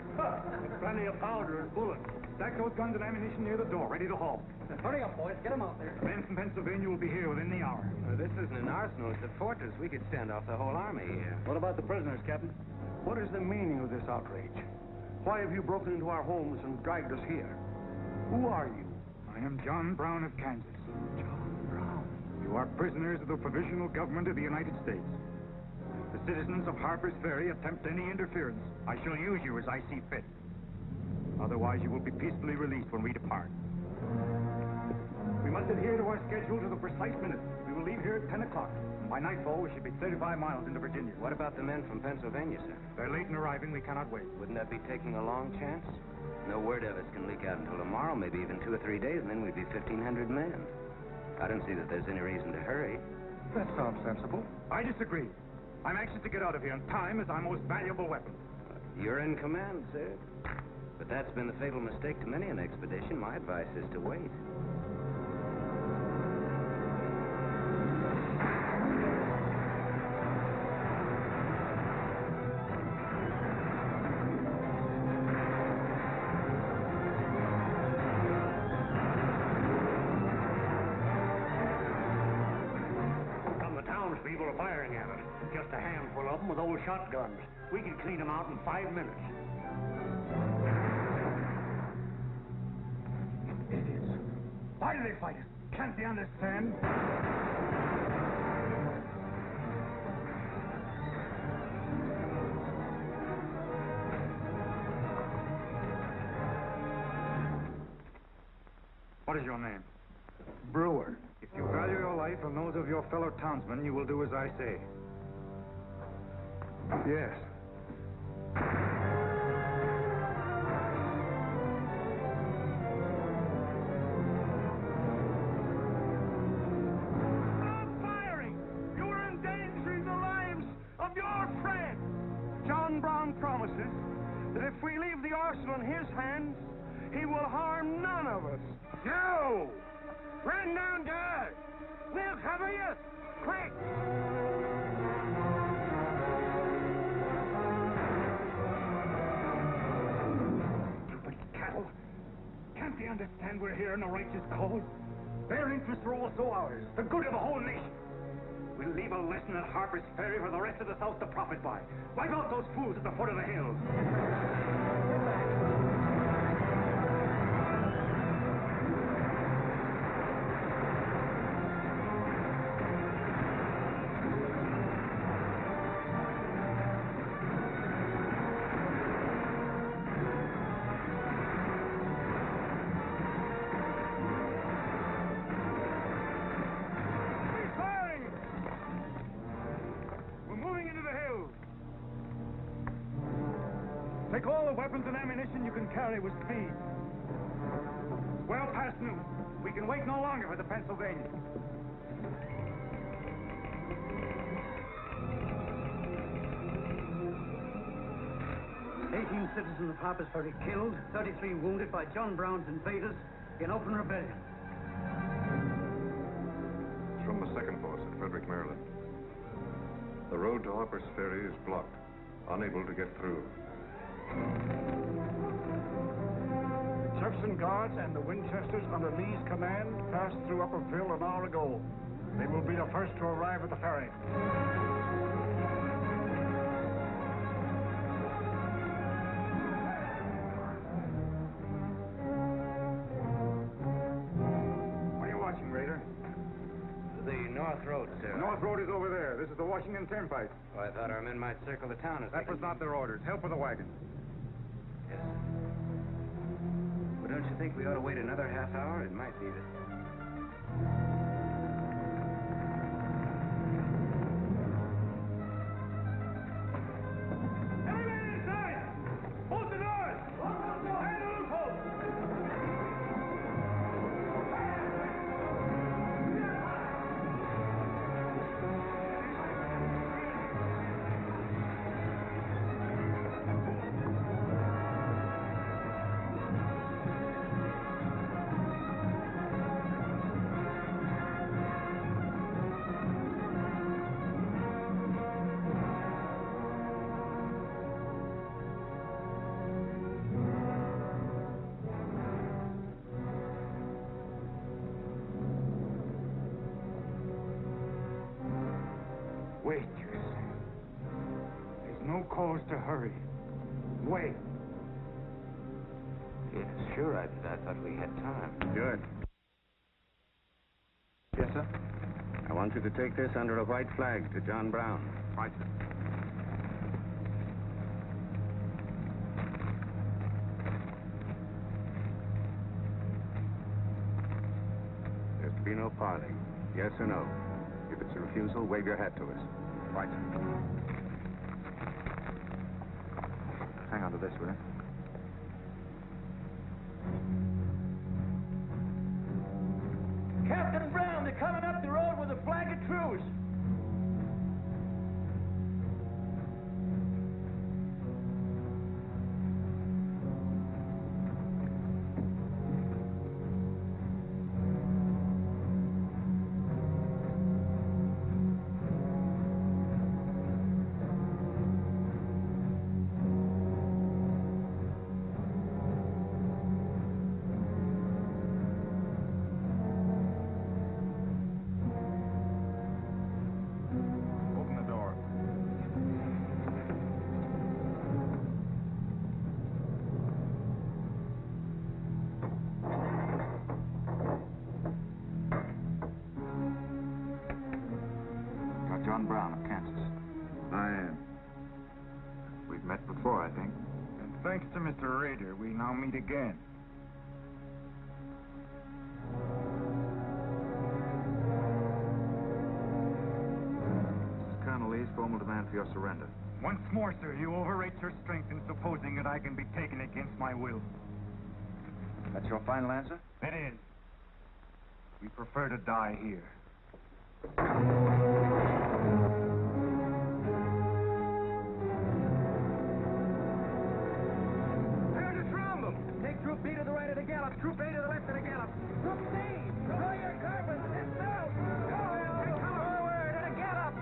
With plenty of powder and bullets. Stack those guns and ammunition near the door, ready to haul. Hurry up, boys. Get them out there. Men from Pennsylvania will be here within the hour. This isn't an arsenal, it's a fortress. We could stand off the whole army here. What about the prisoners, Captain? What is the meaning of this outrage? Why have you broken into our homes and dragged us here? Who are you? I am John Brown of Kansas. John Brown. You are prisoners of the provisional government of the United States. If the citizens of Harper's Ferry attempt any interference, I shall use you as I see fit. Otherwise, you will be peacefully released when we depart. We must adhere to our schedule to the precise minute. We will leave here at 10 o'clock. By nightfall, we should be 35 miles into Virginia. What about the men from Pennsylvania, sir? They're late in arriving. We cannot wait. Wouldn't that be taking a long chance? No word of us can leak out until tomorrow, maybe even 2 or 3 days, and then we'd be 1,500 men. I don't see that there's any reason to hurry. That sounds sensible. I disagree. I'm anxious to get out of here, and time is our most valuable weapon. You're in command, sir. But that's been the fatal mistake to many an expedition. My advice is to wait. firing at it. Just a handful of them with old shotguns. We can clean them out in 5 minutes. Idiots. Why do they fight us? Can't they understand? What is your name? Brewer. If you value your life and those of your fellow townsmen, you will do as I say. Yes. Stop firing! You are endangering the lives of your friend. John Brown promises that if we leave the arsenal in his hands, he will harm none of us. No! Run down, guard! We'll cover you! Quick! Stupid cattle. Can't they understand we're here in a righteous cause? Their interests are also ours, the good of the whole nation. We'll leave a lesson at Harper's Ferry for the rest of the South to profit by. Wipe out those fools at the foot of the hill. Take all the weapons and ammunition you can carry with speed. It's well past noon. We can wait no longer for the Pennsylvania. Citizens of Harper's Ferry killed, 33 wounded by John Brown's invaders in open rebellion. It's from the 2nd Force at Frederick, Maryland. The road to Harper's Ferry is blocked. Unable to get through. Jefferson Guards and the Winchesters under Lee's command passed through Upperville an hour ago. They will be the first to arrive at the ferry. What are you watching, Raider? The North Road, sir. The North Road is over there. This is the Washington Turnpike. Oh, I thought our men might circle the town as That was not their orders. Help with the wagon. Yes. Well, don't you think we ought to wait another half hour? It might be that... Everybody inside! Bolt the doors! And the loopholes! Wait, you say. There's no cause to hurry. Wait. Yes, sure, I thought we had time. Good. Yes, sir? I want you to take this under a white flag to John Brown. Right, sir. There's to be no parley. Yes or no? If it's a refusal, wave your hat to us. Right, sir. Hang on to this, will you? Captain Brown, they're coming up the road with a flag of truce. Met before, I think. And thanks to Mr. Rader, we now meet again. This is Colonel Lee's formal demand for your surrender. Once more, sir, you overrate your strength in supposing that I can be taken against my will. That's your final answer? It is. We prefer to die here. There's a trombone. Take Troop B to the right of the gallop. Troop A to the left of the gallop. Troop C, draw your carbons. It's south. Forward at a gallop.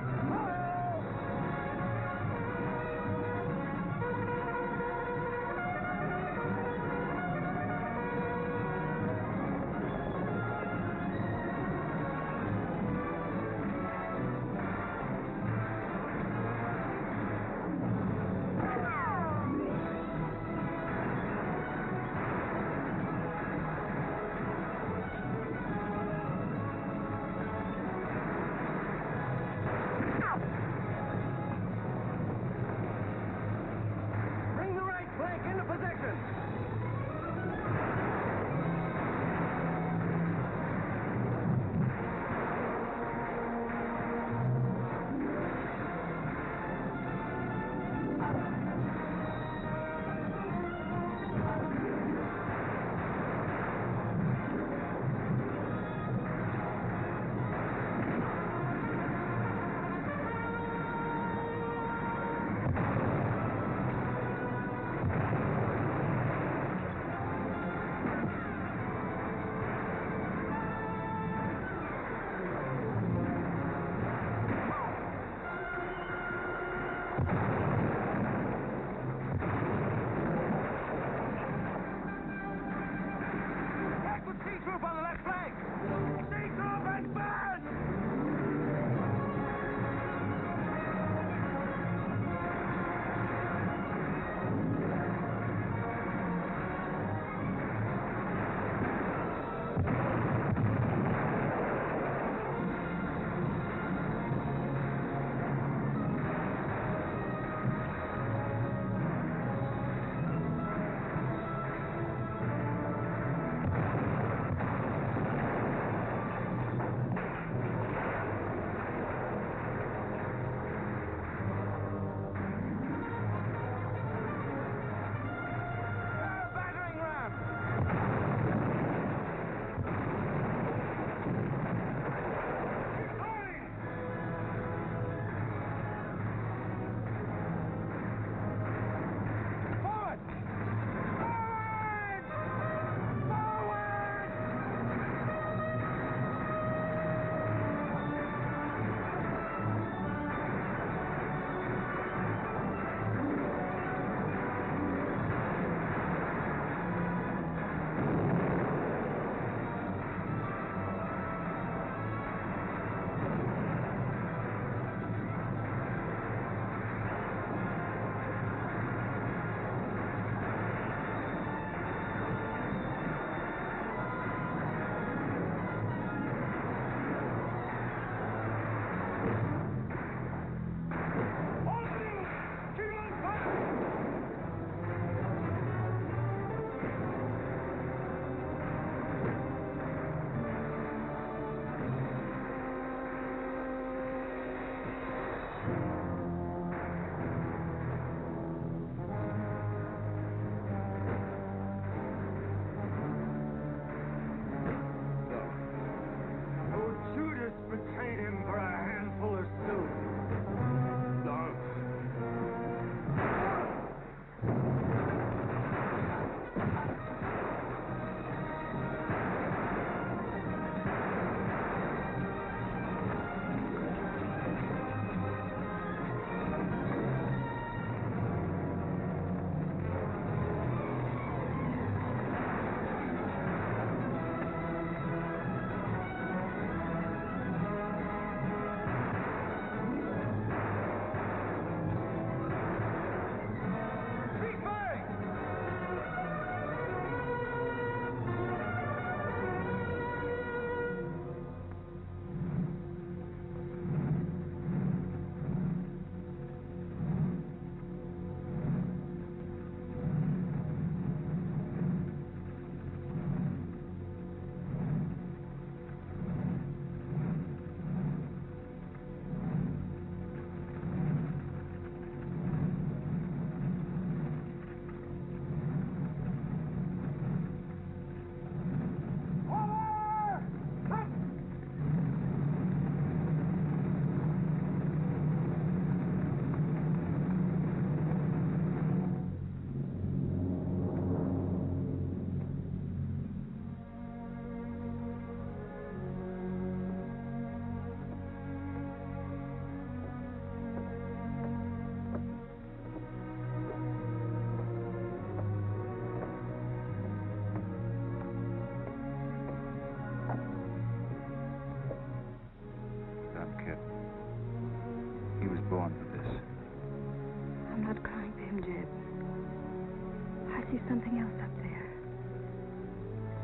see something else up there.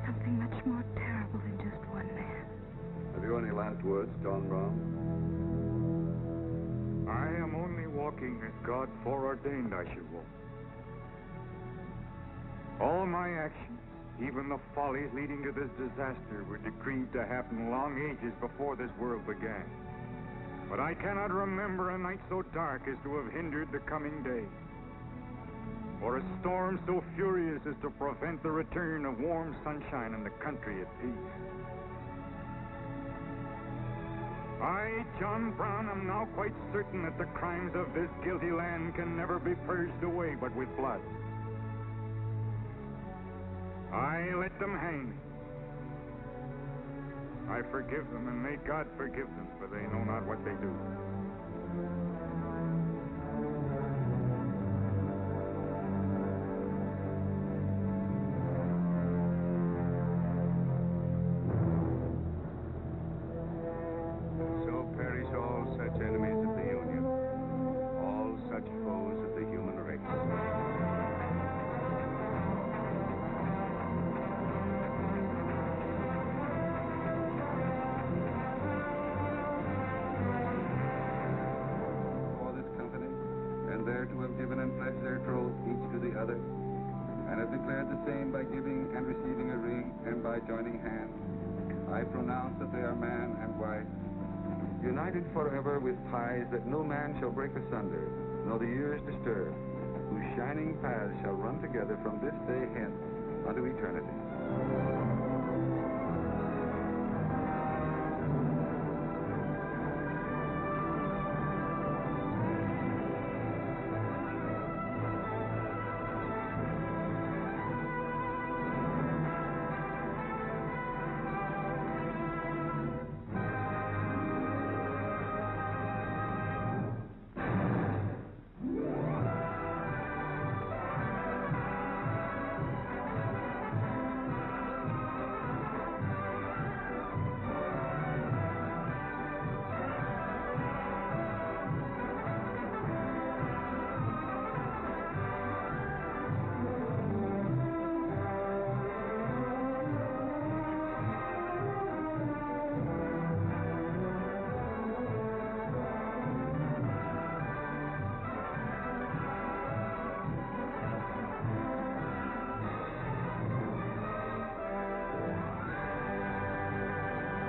Something much more terrible than just one man. Have you any last words, John Brown? I am only walking as God foreordained I should walk. All my actions, even the follies leading to this disaster, were decreed to happen long ages before this world began. But I cannot remember a night so dark as to have hindered the coming day, or a storm so furious as to prevent the return of warm sunshine and the country at peace. I, John Brown, am now quite certain that the crimes of this guilty land can never be purged away but with blood. I let them hang me. I forgive them, and may God forgive them, for they know not what they do. So perish all such enemies of the Union, all such foes of the human race. There to have given and pledged their troth each to the other, and have declared the same by giving and receiving a ring and by joining hands. I pronounce that they are man and wife, united forever with ties that no man shall break asunder, nor the years disturb, whose shining paths shall run together from this day hence unto eternity.